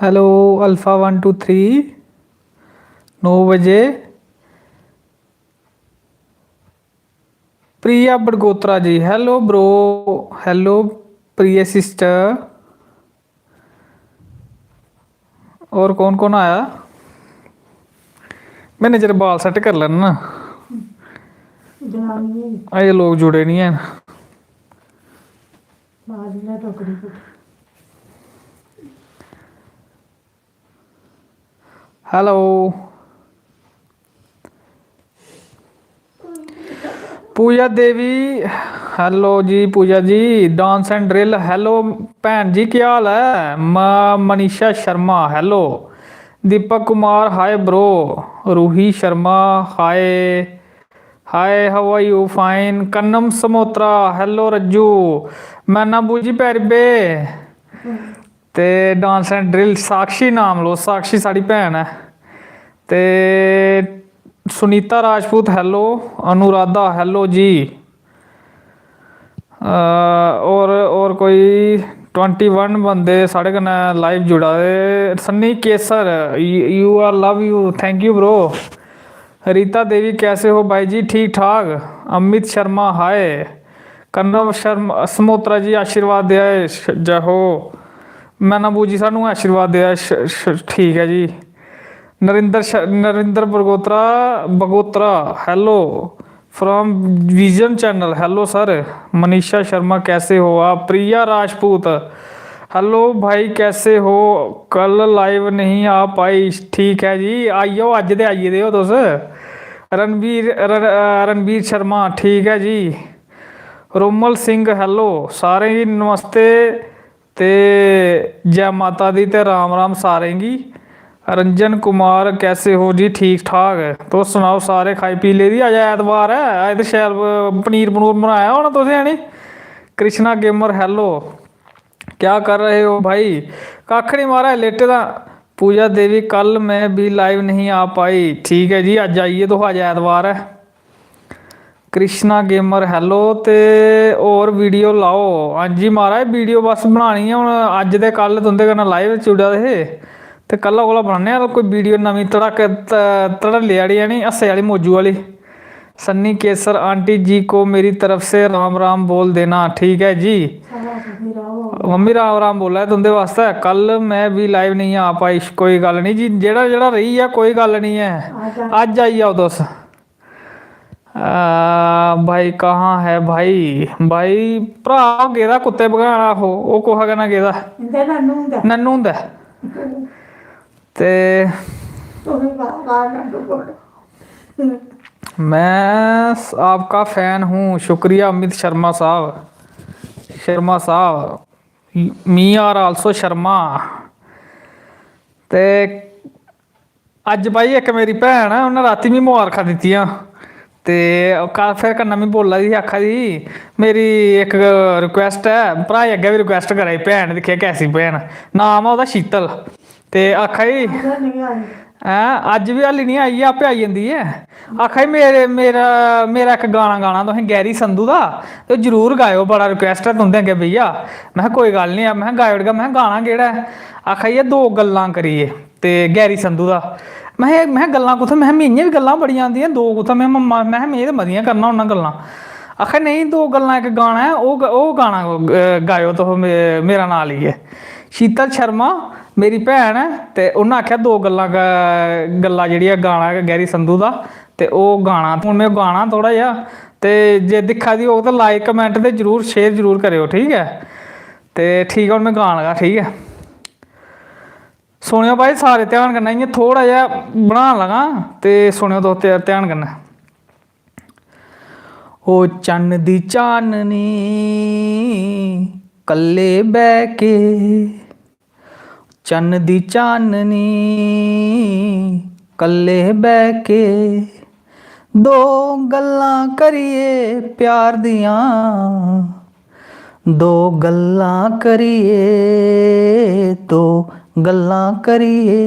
Hello alpha 1 2 3 9 बजे। प्रिया बड़गोत्रा जी, hello bro. Hello प्रिय sister. और कौन कौन आया? मैंने जरा बाल सेट कर लेना ना। अजे लोग जुड़े नहीं हैं। Hello Pooja Devi, hello ji Pooja ji. Dance and drill, hello भैन जी, क्या हाल है? Manisha Sharma, hello. Deepak Kumar, hi bro. Roohi Sharma, hi. Hi, how are you? Fine. Kannam Samotra, hello Rajju. मैना बूजी पैरबे ते डांस एंड ड्रिल। साक्षी नाम लो, साक्षी साड़ी भैन है। ते सुनीता राजपूत, हेलो। अनुराधा, हेलो जी। और कोई 21 बंदे साढ़े कन्नै लाइव जुड़ा दे। Sunny Kesar, you are love you, thank you bro. Rita Devi, कैसे हो भाई जी? ठीक ठाक। अमित शर्मा, हाय। कन्नव शर्मा समोत्रा जी, आशीर्वाद दिया जय हो। मैना बूजी सानू आशीर्वाद दिया, ठीक है जी। Narinder Bagotra Bagotra, hello from vision channel, hello sir. Manisha Sharma, कैसे हो आप? प्रिया राजपूत, हेलो भाई, कैसे हो? कल लाइव नहीं आ पाई, ठीक है जी। आइयो, अज दे आई दे हो तुस। रणबीर शर्मा, ठीक है जी। रोमल सिंह, हेलो सारें गी, नमस्ते ते जय माता दी ते राम राम सारें गी। रंजन कुमार, कैसे हो जी? ठीक ठाक। तुस सनाओ, सारे खाई पी लेदी? अज ऐतवार है, अज तो शैल पनीर पनूर बनाया होना तुसें, है नी? Krishna gamer, hello. क्या कर रहे हो भाई? कख नहीं महाराज, लेटे दा। पूजा देवी, कल मैं भी लाइव नहीं आ पाई, ठीक है जी। अज आइए तो, अज ऐतवार है। Krishna gamer, hello. ते और वीडियो लाओ। हाँ जी महाराज, वीडियो बस बनानी है हूँ। अज ते कल तुंदे कन्नै लाइव जुड़े दे हे, ते कल्ला कोला बनाने कोई वीडियो नवीं धड़ल्ले आह्ली, है नी, हस्से आह्ली, मौजू वाली। सन्नी केसर, आंटी जी को मेरी तरफ से राम राम बोल देना, ठीक है जी। मम्मी राम राम बोला है तुंदे वास्ते। कल मैं भी लाइव नहीं आ पाई, कोई गल नहीं जी, जेड़ा जेड़ा रही है कोई गल नहीं है। अज आई जाओ तुस। भाई कहाँ है भाई? भाई भरा गेदा कुत्ते भगाना, ओह् कुसा कन्नै गेदा? नन्नू हुंदा ते मैं आपका फैन हूँ, शुक्रिया अमित शर्मा साहब। शर्मा साहब, मी आर आल्सो शर्मा। ते अज भाई एक मेरी भैन है, उन्हें राती मिगी मुबारखां दित्तियां। ते फिर कन्नै मिगी बोला दी ही, आखा दी मेरी एक रिक्वेस्ट है, भ्राए अग्गें भी रिक्वेस्ट करा दी, भैन दिक्खेआ कैसी भैन। नाम है ओह्दा शीतल। ते आखा दी हैं अज भी हाली नहीं आई, आपे आई जंदी है। आखा दी मेरा एक गाना गाना तुसें गैरी संधू दा, ते जरूर गायो, बड़ा रिक्वेस्ट है तुंदे अग्गें भैया। मैं कोई गल नहीं है, मैं गाई ओड़गा। मैं गाना केह्ड़ा है? आखा दी दो गल्लां करिए, ते गैरी संधू दा। मैं गल्लां कुत्थै? मैं इ'यां बी गल्लां बड़ियां आंदियां, दो कुत्थै? मैं ते मतियां करना होन्ना गल्लां। आखा नहीं, दो गल्लां इक गाना है, ओह् गाना गायो तुस मेरा नांऽ लेइयै। शीतल शर्मा मेरी भैन है, ते उन्नै आखेआ दो गल्लां जेह्ड़ियां गाना है गैरी संधू दा, ते ओह् गाना। हून में गाना थोह्ड़ा जेहा, ते जे दिक्खा दी होग ते लाइक कमेंट ते जरूर शेयर जरूर करेओ, ठीक है? ते ठीक है, हून में गान लगा, ठीक है? सुनेओ भाई सारे ध्यान कन्नै, इ'यां थोह्ड़ा जेहा बनान लगा, ते सुनेओ तुस ध्यान कन्नै। ओ चन्न दी चाननी कल्ले बैह के, चन्न दी चाननी कल्ले बैह के, दो गल्लां करिए प्यार दियां, दो गल्लां करिए, दो गल्लां करिए,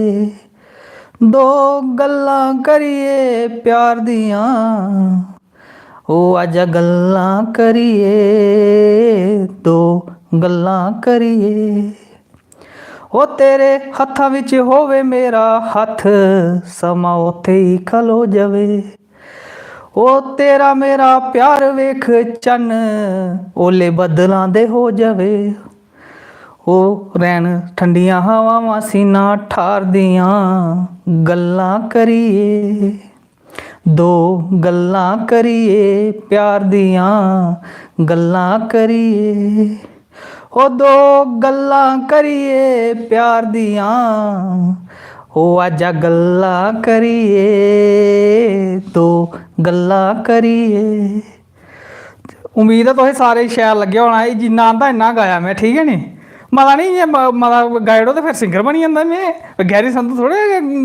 दो गल्लां करिए प्यार दियां, ओ आजा गल्लां करिए, दो गल्लां करिए। ਹੋ ਤੇਰੇ ਹੱਥਾਂ ਵਿੱਚ ਹੋਵੇ ਮੇਰਾ ਹੱਥ, ਸਮਾਂ ਉੱਥੇ ਹੀ ਖਲੋ ਜਾਵੇ। ਉਹ ਤੇਰਾ ਮੇਰਾ ਪਿਆਰ ਵੇਖ ਚੰਨ, ਓਲੇ ਬੱਦਲਾਂ ਦੇ ਹੋ ਜਾਵੇ। ਉਹ ਰਹਿਣ ਠੰਡੀਆਂ ਹਵਾਵਾਂ ਸੀਨਾ ਠਾਰਦੀਆਂ, ਗੱਲਾਂ ਕਰੀਏ ਦੋ ਗੱਲਾਂ ਕਰੀਏ ਪਿਆਰ ਦੀਆਂ, ਗੱਲਾਂ ਕਰੀਏ ਉਹ ਦੋ ਗੱਲਾਂ ਕਰੀਏ ਪਿਆਰ ਦੀਆਂ, ਉਹ ਆਜਾ ਗੱਲਾਂ ਕਰੀਏ ਦੋ ਗੱਲਾਂ ਕਰੀਏ। ਉਮੀਦ है तुसें सारे शैल लगे होना। जिन्ना आंदा इन्ना गाया मैं, ठीक है नी। मता नहीं जे मता गायड़ो तो फिर सिंगर बनी जंदा मैं। गैरी संधू थोड़े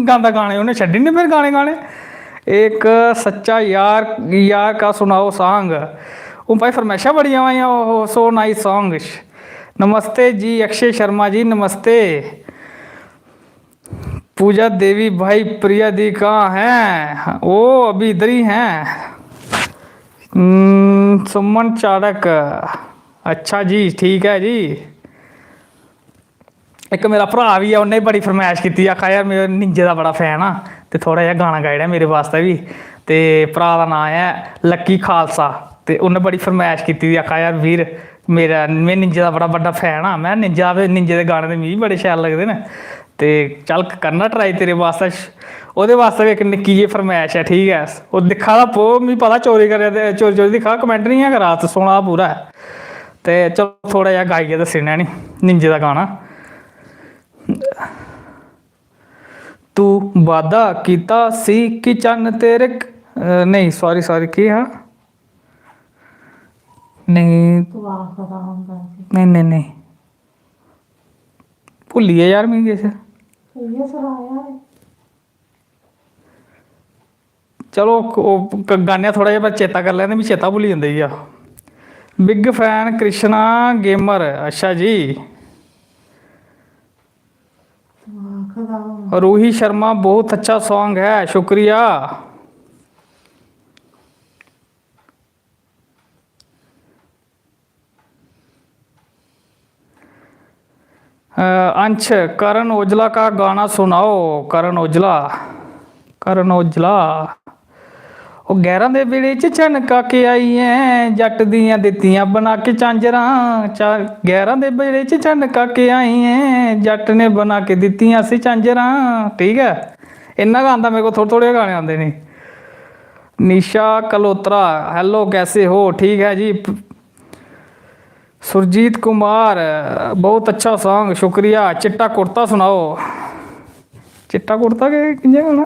गांदा गाने, उन्हें छड्डी नहीं फिर गाने गाने। एक सच्चा यार यार का सुनाओ सॉन्ग। वो भाई फरमाइशा बड़ी आई, सो नाइस सॉन्ग। नमस्ते जी अक्षय शर्मा जी, नमस्ते। पूजा देवी भाई प्रिया दी कहाँ हैं? वो अभी इधर ही हैं। सुमन चाड़क, अच्छा जी ठीक है जी। एक मेरा भरा भी है, उन्हें बड़ी फरमाइश की, आखा यार मेरे निंजे का बड़ा फैन आ, तो थोड़ा जिहा गाना गाई ओड़ मेरे वास्ते भी। तो भरा का नाम है लक्की खालसा, तो उन्हें बड़ी फरमाइश की, आखा यार वीर मेरा मैं निंजे का बड़ा बड़ा फैन हाँ। मैं निंजे के गाने तो मिगी बड़े शैल लगते हैं, तो चल करना ट्राई तेरे वास्ते। ਉਹਦੇ वास्ते भी एक निक्की जी फरमाइश है, ठीक है। वो दिखा दा पो मिगी पता चोरी करे, चोरी चोरी दिखा, कमेंट नहीं है रात सोना पूरा है। तो चलो थोड़ा जिहा गाइए दस्सना नी निंजे का गाना। तू वादा कीता सी कि चन्न तेरे नहीं सॉरी सॉरी की हाँ नहीं नहीं नहीं नहीं भुलिए यार मिगी किश। चलो गाने थोड़ा जिहा चेता कर लैंदे, मिगी चेता भुल्ली जंदा जी। बिग फैन कृष्णा गेमर, अच्छा जी। रूही शर्मा बहुत अच्छा सॉन्ग है, शुक्रिया। अंश करण औजला का गाना सुनाओ। करण औजला ਉਹ ਗਹਿਰਾਂ ਦੇ ਵੇਲੇ 'ਚ ਛਣਕਾ ਕੇ ਆਈ ਐ, ਜੱਟ ਦੀਆਂ ਦਿੱਤੀਆਂ ਬਣਾ ਕੇ ਝਾਂਜਰਾਂ। ਗਹਿਰਾਂ ਦੇ ਵੇਲੇ 'ਚ ਛਣਕਾ ਕੇ ਆਈ ਐ, ਜੱਟ ਨੇ ਬਣਾ ਕੇ ਦਿੱਤੀਆਂ ਸੀ ਝਾਂਜਰਾਂ। ਠੀਕ ਹੈ, ਇੰਨਾ ਗਾਉਂਦਾ ਮੇਰੇ ਕੋਲ ਥੋੜ੍ਹੇ ਥੋੜ੍ਹੇ ਗਾਣੇ ਆਉਂਦੇ ਨੇ। निशा कलोत्रा, हेलो कैसे हो? ठीक है जी। सुरजीत कुमार, बहुत अच्छा सॉन्ग, शुक्रिया। चिट्टा कुर्ता सुनाओ। चिट्टा कुर्ता के कि'यां गाना?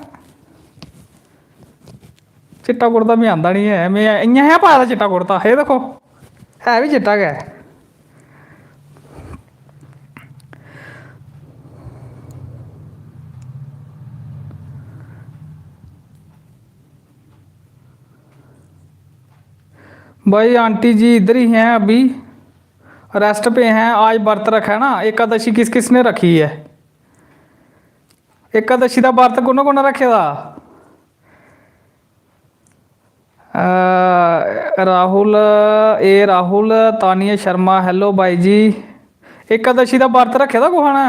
चिट्टा कुर्ता मैं आंदा नहीं है, मैं इ'यां है पाया दा चिट्टा कुर्ता, ये देखो है भी चिट्टा गै। भाई आंटी जी इधर ही हैं, अभी रेस्ट पे हैं। आज व्रत रखा है ना, एकादशी किस किसने रखी है? एकादशी का व्रत कुन्ने कुन्ने रखे दा? राहुल राहुल तानिया शर्मा, हेलो भाई जी। एकादशी का व्रत रखे दा कुछ ने?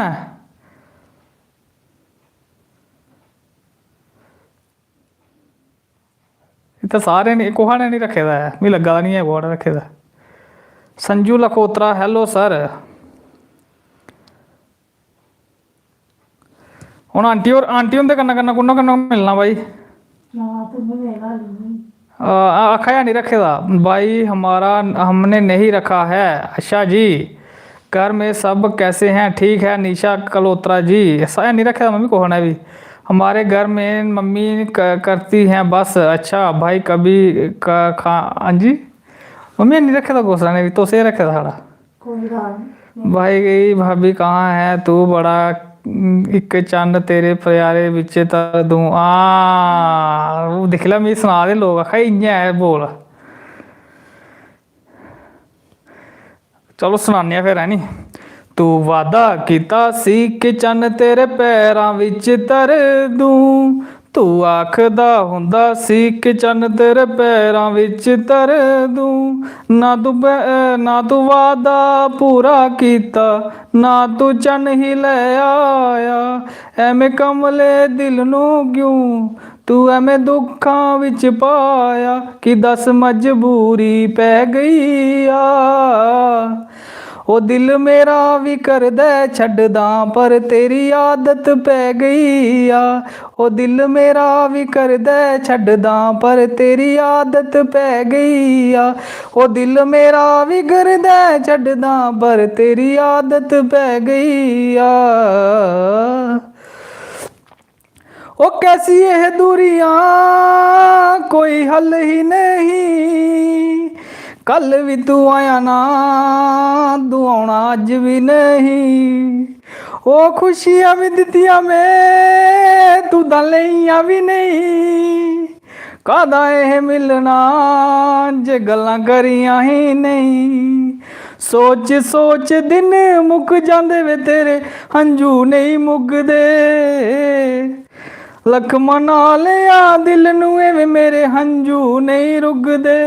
तो सारे ने कुछ ने नहीं रखे दा है, मिगी लग्गा नहीं है कुछ ने रखे दा। Sanju Lakhotra, hello sir. हुण आंटी हुंदे कन्नै कन्नै कुन्नै कन्नै मिलना भाई? आखा है नहीं रखे दा भाई हमारा, हमने नहीं रखा है। अच्छा जी, घर में सब कैसे हैं? ठीक है। निशा कलोत्रा जी, ऐसा नहीं रखे दा मम्मी कुछ ने भी। हमारे घर में मम्मी करती हैं बस। अच्छा भाई कभी हाँ जी, मम्मी नहीं रखे दा गुस्सा ने भी, तो से रखे दा साढ़ा भाई। भाभी कहाँ है तू? बड़ा एक चन्न तेरे प्यारे बिच तर दूं। वो दिख ला, मिगी सुना दे लोग, आखा इ'यां है बोल। चलो सुनाने फिर, है नी। तू वादा कीता सी कि चन्न तेरे पैरां विच तर दूं, ਤੂੰ ਆਖਦਾ ਹੁੰਦਾ ਸੀ ਕਿ ਚੰਨ ਤੇਰੇ ਪੈਰਾਂ ਵਿੱਚ ਧਰ ਦੂੰ, ਨਾ ਤੂੰ ਵਾਦਾ ਪੂਰਾ ਕੀਤਾ, ਨਾ ਤੂੰ ਚੰਨ ਹੀ ਲੈ ਆਇਆ। ਐਵੇਂ ਕਮਲੇ ਦਿਲ ਨੂੰ ਕਿਉਂ ਤੂੰ ਐਵੇਂ ਦੁੱਖਾਂ ਵਿੱਚ ਪਾਇਆ, ਕਿ ਦੱਸ ਮਜਬੂਰੀ ਪੈ ਗਈ ਆ। ਉਹ ਦਿਲ ਮੇਰਾ ਵੀ ਕਰਦਾ ਛੱਡਦਾ, ਪਰ ਤੇਰੀ ਆਦਤ ਪੈ ਗਈ ਆ। ਉਹ ਦਿਲ ਮੇਰਾ ਵੀ ਕਰਦਾ ਛੱਡਦਾ, ਪਰ ਤੇਰੀ ਆਦਤ ਪੈ ਗਈ ਆ। ਉਹ ਦਿਲ ਮੇਰਾ ਵੀ ਕਰਦਾ ਛੱਡਦਾ, ਪਰ ਤੇਰੀ ਆਦਤ ਪੈ ਗਈ ਆ। ਉਹ कैसी ਇਹ दूरियां कोई हल ही नहीं, कल भी तू आया ना तू आना अज भी नहीं। ओ खुशियां भी दित्तियां मैं तू तां लईयां भी नहीं, कादा एह मिलना जे गल्लां करियां ही नहीं। सोच सोच दिन मुक जांदे वे तेरे हंझू नहीं मुकदे, लख मना लिया दिल नू एवें मेरे हंझू नहीं रुकदे।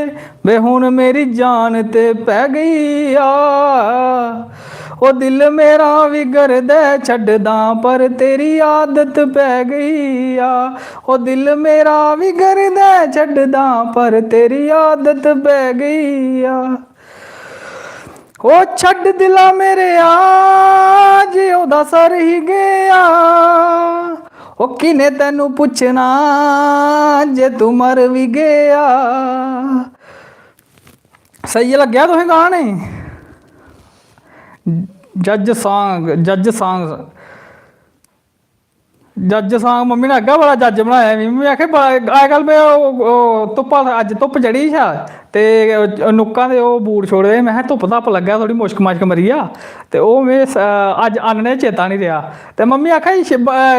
वे हुण मेरी जान ते पै गई आ, ओ दिल मेरा भी करदा छड्डदा, पर तेरी आदत पै गई आ। ओ दिल मेरा भी करदा छड्डदा, पर तेरी आदत पै गई आ। ओ छड्ड दिला मेरे आज ओदा सर ही गया, ओ किने तेनू पुछना जे तू मर भी गया। सही लग्या तुसें गाने? जज सॉन्ग मम्मी ने अग्गा बड़ा जज बनाया। मम्मी आखे अजकल में धुप्पा अज धुप्प चढ़ी शा ते नुक्कां दे ओह् बूट छोड़े, मैं धुप्प धप्प लग्गा थोड़ी मुश्क माश्क मरी आ, ते ओह् में अज आनने चेता नहीं रहा। ते मम्मी आखा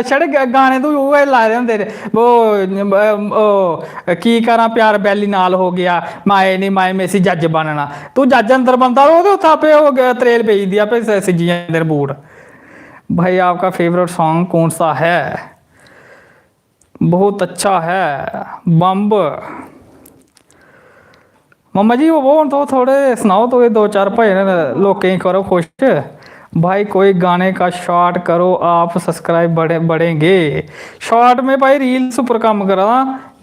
छड़े गाने तू उ'ऐ लाए दे होंदे ओह् की करां प्यार बैली नाल हो गया, माए नी माए में इसी जज बनना। तू जज अंदर बनदा रहो ते उत्थे आपे ओह् त्रेल पेई जंदी, आपे सिज्जी जंदे बूट। भाई आपका फेवरेट सॉन्ग कौन सा है? बहुत अच्छा है बम्ब। मम्मा जी वो तो थोड़े सुनाओ तो, ये दो चार भजन लोकें करो खुश। भाई कोई गाने का शॉर्ट करो आप सब्सक्राइब बढ़ेंगे। शॉर्ट में भाई रील्स उपर कम करा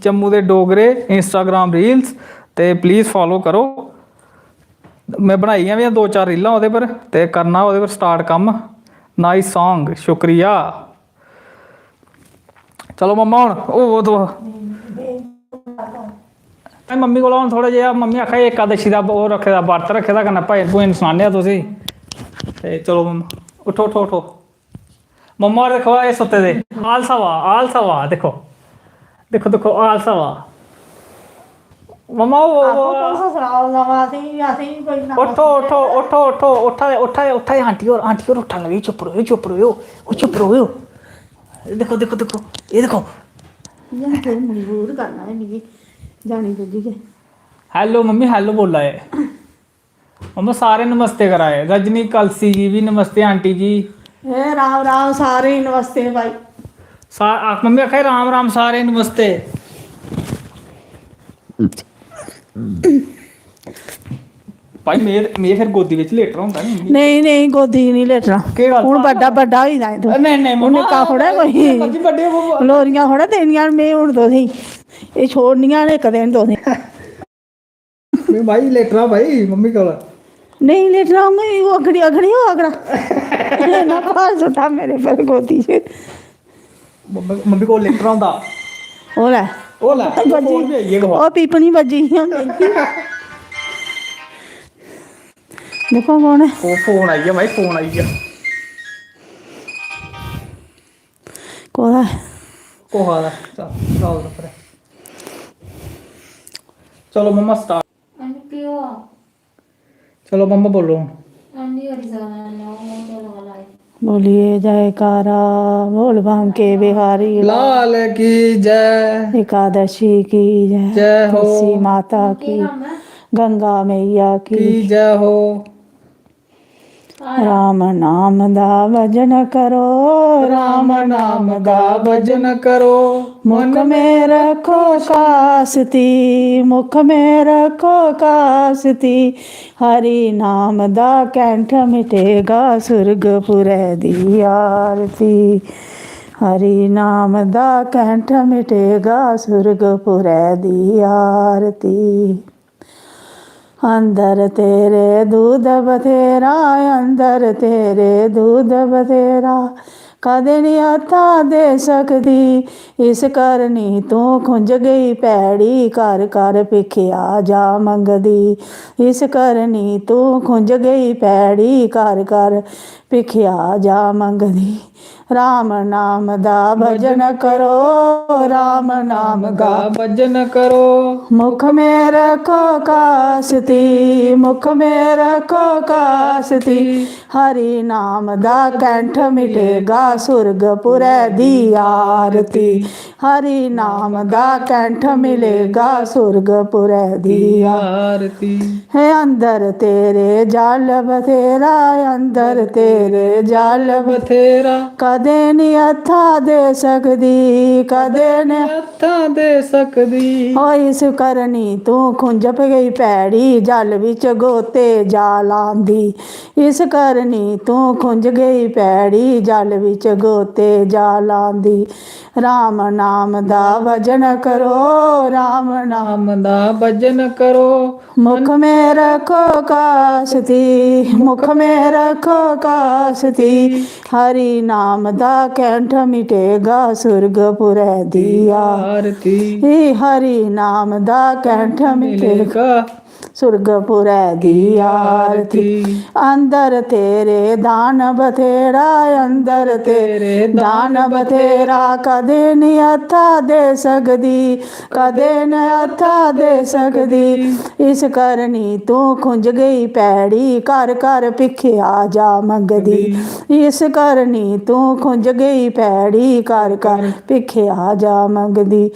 जम्मू दे डोगरे इंस्टाग्राम रील्स, ते प्लीज़ फॉलो करो। मैं बनाइयां भी दो चार रीलां ओहदे पर, ते करना ओहदे पर स्टार्ट कम। नाइस सॉन्ग, शुक्रिया। चलो मम्मा हूँ वो तो मम्मी को थोड़ा जिहा मम्मी आखा एकादशी का वो रखे दा बरत रखे दा, कन्नै भजन भुजन सनाने तुसी। ते चलो मम्मा उठो उठो उठो। मम्मा होर दिक्खो एह् सुत्ते दे, आलसवा देखो देखो देखो आलसवा। मम्मा उठो उठो उठो उठो उठा आंटी होर उठन लगी। चुप रहो। देखो देखो देखो ये देखो मजबूर करना है मिगी जानी दूजी के। हेलो मम्मी हेलो बोला है। मम्मा सारे नमस्ते कराए, रजनी कलसी जी भी नमस्ते, आंटी जी राम राम सारे नमस्ते भाई। मम्मी आखे राम राम सारे नमस्ते। भाई मैं फिर गोदी विच लेटना होंदा नहीं गोदी नहीं लेटना हुण बड्डा होई दा तू। नहीं हुण निक्का थोड़ा कोई लोरियां थोड़ा देनियां मैं हुण तुसें एह् छोड़नियां ने इक दिन तुसें। मैं भाई लेटना भाई मम्मी कोल नहीं लेटना मैं अगड़ी हो अगड़ा ना भार सुट्टा मेरे पर गोदी च। मम्मी कोल लेटना होंदा ओ लै ओ पीपनी बजी देखो कौन है। फोन आई गया भाई, फोन आई गया। कोदा चलो मम्मा स्टार्ट। चलो मम्मा बोलो। बोलिए जयकारा बोल बांके बिहारी लाल की जय, एकादशी की जय हो, तुलसी माता की, गंगा मैया की जय हो। ਰਾਮ ਨਾਮ ਦਾ ਭਜਨ ਕਰੋ, ਰਾਮ ਨਾਮ ਦਾ ਭਜਨ ਕਰੋ, ਮੁਖ ਮੇ ਰੱਖੋ ਕਾਸਤੀ, ਮੁਖ ਮੇ ਰੱਖੋ ਕਾਸਤੀ। ਹਰੀ ਨਾਮ ਦਾ ਕੰਠ ਮਿਟੇਗਾ, ਸੁਰਗਪੁਰੈ ਦੀ ਆਰਤੀ। ਹਰੀ ਨਾਮ ਦਾ ਕੰਠ ਮਿਟੇਗਾ, ਸੁਰਗਪੁਰੈ ਦੀ ਆਰਤੀ। ਅੰਦਰ ਤੇਰੇ ਦੁੱਧ ਬਥੇਰਾ, ਅੰਦਰ ਤੇਰੇ ਦੁੱਧ ਬਥੇਰਾ। ਕਦੇ ਨਹੀਂ ਹੱਥਾਂ ਦੇ ਸਕਦੀ, ਇਸ ਕਰਨੀ ਤੂੰ ਖੁੰਝ ਗਈ ਭੈੜੀ, ਘਰ ਘਰ ਭਿਖਿਆ ਜਾ ਮੰਗਦੀ। ਇਸ ਕਰਨੀ ਤੂੰ ਖੁੰਝ ਗਈ ਭੈੜੀ, ਘਰ ਘਰ ਭਿਖਿਆ ਜਾ ਮੰਗਦੀ। ਰਾਮ ਨਾਮ ਦਾ ਭਜਨ ਕਰੋ, ਰਾਮ ਨਾਮ ਦਾ ਭਜਨ ਕਰੋ, ਮੁਖ ਮੇ ਰੱਖੋ ਕਾਸਤੀ, ਮੁਖ ਮੇ ਰੱਖੋ ਕਾਸਤੀ। ਹਰੀ ਨਾਮ ਦਾ ਕੰਠ ਮਿਟੇਗਾ, ਸੁਰਗਪੁਰੈ ਦੀ ਆਰਤੀ। ਹਰੀ ਨਾਮ ਦਾ ਕੰਠ ਮਿਲੇਗਾ, ਸੁਰਗਪੁਰੈ ਦੀ ਆਰਤੀ। ਹੈ। ਅੰਦਰ ਤੇਰੇ ਜਲ ਬਥੇਰਾ, ਅੰਦਰ ਤੇਰੇ ਜਲ ਬਥੇਰਾ। ਕਦੇ ਨਹੀਂ ਹੱਥਾਂ ਦੇ ਸਕਦੀ, ਕਦੇ ਨੇ ਹੱਥਾਂ ਦੇ ਸਕਦੀ। ਹੋ ਇਸ ਕਰਨੀ ਤੂੰ ਖੁੰਝ ਗਈ ਭੈੜੀ, ਜਲ ਵਿੱਚ ਗੋਤੇ ਜਾ ਲਾਂਦੀ। ਇਸ ਕਰਨੀ ਤੂੰ ਖੁੰਝ ਗਈ ਭੈੜੀ, ਜਲ ਵਿੱਚ ਗੋਤੇ ਜਾ ਲਾਂਦੀ। ਰਾਮ ਨਾਮ ਦਾ ਭਜਨ ਕਰੋ, ਰਾਮ ਨਾਮ ਨਾਮ ਦਾ ਭਜਨ ਕਰੋ, ਮੁਖ ਮੇ ਰੱਖੋ ਕਾਸਤੀ, ਮੁਖ ਮੇ ਰੱਖੋ ਕਾਸਤੀ। ਹਰੀ ਨਾਮ ਦਾ ਕੰਠ ਮਿਟੇਗਾ, ਸੁਰਗਪੁਰੈ ਦੀ ਆਰਤੀ। ਹਰੀ ਨਾਮ ਦਾ ਕੰਠ ਮਿਟੇਗਾ, ਸੁਰਗਪੁਰੈ ਦੀ ਆਰਤੀ। ਅੰਦਰ ਤੇਰੇ ਦਾਨ ਬਥੇਰਾ, ਅੰਦਰ ਤੇਰੇ ਦਾਨ ਬਥੇਰਾ। ਕਦੇ ਨਹੀਂ ਹੱਥਾਂ ਦੇ ਸਕਦੀ, ਕਦੇ ਨਹੀਂ ਹੱਥਾਂ ਦੇ ਸਕਦੀ। ਇਸ ਕਰਨੀ ਤੂੰ ਖੁੰਝ ਗਈ ਭੈੜੀ, ਘਰ ਘਰ ਭਿਖਿਆ ਜਾ ਮੰਗਦੀ। ਇਸ ਕਰਨੀ ਤੂੰ ਖੁੰਝ ਗਈ ਭੈੜੀ, ਘਰ ਘਰ ਭਿਖਿਆ ਜਾ ਮੰਗਦੀ।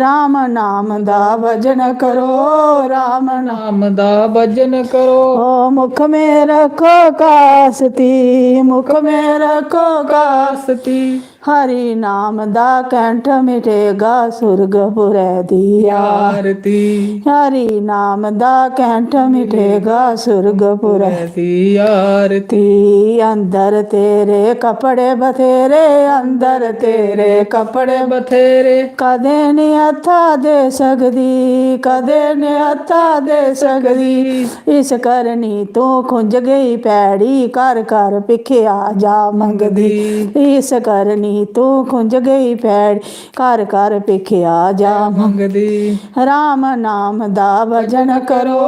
ਰਾਮ ਨਾਮ ਦਾ ਭਜਨ ਕਰੋ, ਰਾਮ ਨਾਮ ਦਾ ਭਜਨ ਕਰੋ, ਓ ਮੁਖ ਮੇ ਰੱਖੋ ਕਾਸਤੀ, ਮੁਖ ਮੇ ਰੱਖੋ ਕਾਸਤੀ। ਹਰੀ ਨਾਮ ਦਾ ਕੰਠ ਮਿਟੇਗਾ, ਸੁਰਗਪੁਰੈ ਦੀ ਆਰਤੀ। ਹਰੀ ਨਾਮ ਦਾ ਕੰਠ ਮਿਟੇਗਾ, ਸੁਰਗਪੁਰੈ ਦੀ ਆਰਤੀ। ਅੰਦਰ ਤੇਰੇ ਕੱਪੜੇ ਬਥੇਰੇ, ਅੰਦਰ ਤੇਰੇ ਕੱਪੜੇ ਬਥੇਰੇ। ਕਦੇ ਨਹੀਂ ਹੱਥਾਂ ਦੇ ਸਕਦੀ, ਕਦੇ ਨਹੀਂ ਹੱਥਾਂ ਦੇ ਸਕਦੀ। ਇਸ ਕਰਨੀ ਤੂੰ ਖੁੰਝ ਗਈ ਭੈੜੀ, ਘਰ ਘਰ ਭਿਖਿਆ ਜਾ ਮੰਗਦੀ। ਇਸ ਕਰਨੀ ਤੂੰ ਖੁੰਝ ਗਈ ਭੈੜੀ, ਘਰ ਘਰ ਭਿਖਿਆ ਜਾ ਮੰਗਦੀ। ਰਾਮ ਨਾਮ ਦਾ ਭਜਨ ਕਰੋ,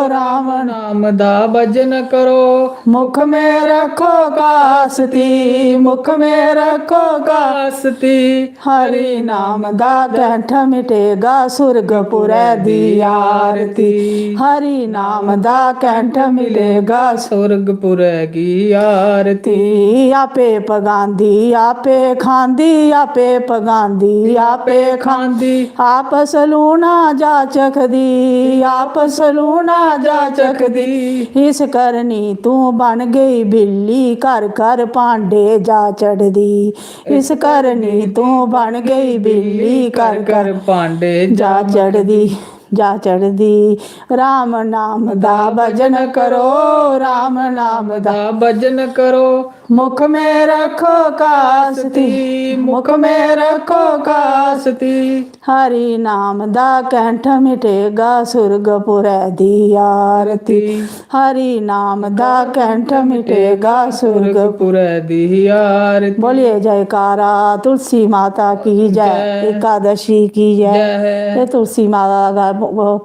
ਰਾਮ ਨਾਮ ਦਾ ਭਜਨ ਕਰੋ, ਮੁਖ ਮੇ ਰੱਖੋ ਕਾਸਤੀ, ਮੁਖ ਮੇ ਰੱਖੋ ਕਾਸਤੀ। ਹਰੀ ਨਾਮ ਦਾ ਕੰਠ ਮਿਟੇਗਾ, ਸੁਰਗਪੁਰੈ ਦੀ ਆਰਤੀ। ਹਰੀ ਨਾਮ ਦਾ ਕੰਠ ਮਿਲੇਗਾ, ਸੁਰਗਪੁਰੈ ਕੀ ਆਰਤੀ। ਆਪੇ ਪਗਾਂਦੀ, ਆਪੇ ਖਾਂਦੀ, ਆਪੇ ਪਗਾਂਦੀ, ਆਪੇ ਖਾਂਦੀ। ਆਪਸ ਲੂਣਾ ਜਾ ਚਖਦੀ, ਆਪਸ ਲੂਣਾ ਜਾ ਚਖਦੀ। ਇਸ ਕਰਨੀ ਤੂੰ ਬਣ ਗਈ ਬਿੱਲੀ, ਘਰ ਘਰ ਭਾਂਡੇ ਜਾ ਚੜਦੀ। ਇਸ ਕਰਨੀ ਤੂੰ ਬਣ ਗਈ ਬਿੱਲੀ, ਘਰ ਘਰ ਭਾਂਡੇ ਜਾ ਚੜਦੀ, ਜਾ ਚੜਦੀ। ਰਾਮ ਨਾਮ ਦਾ ਭਜਨ ਕਰੋ, ਰਾਮ ਨਾਮ ਦਾ ਭਜਨ ਕਰੋ, ਮੁਖ ਮੇ ਰੱਖੋ ਕਾਸਤੀ, ਮੁਖ ਮੇ ਰੱਖੋ ਕਾਸਤੀ। ਹਰੀ ਨਾਮ ਦਾ ਕੰਠ ਮਿਟੇਗਾ, ਸੁਰਗਪੁਰੈ ਦੀ ਆਰਤੀ। ਹਰੀ ਨਾਮ ਦਾ ਕੰਠ ਮਿਟੇਗਾ, ਸੁਰਗਪੁਰੈ ਦੀ ਆਰਤੀ। बोलिए जयकारा तुलसी माता की जय, एकादशी की जय। ये तुलसी माता का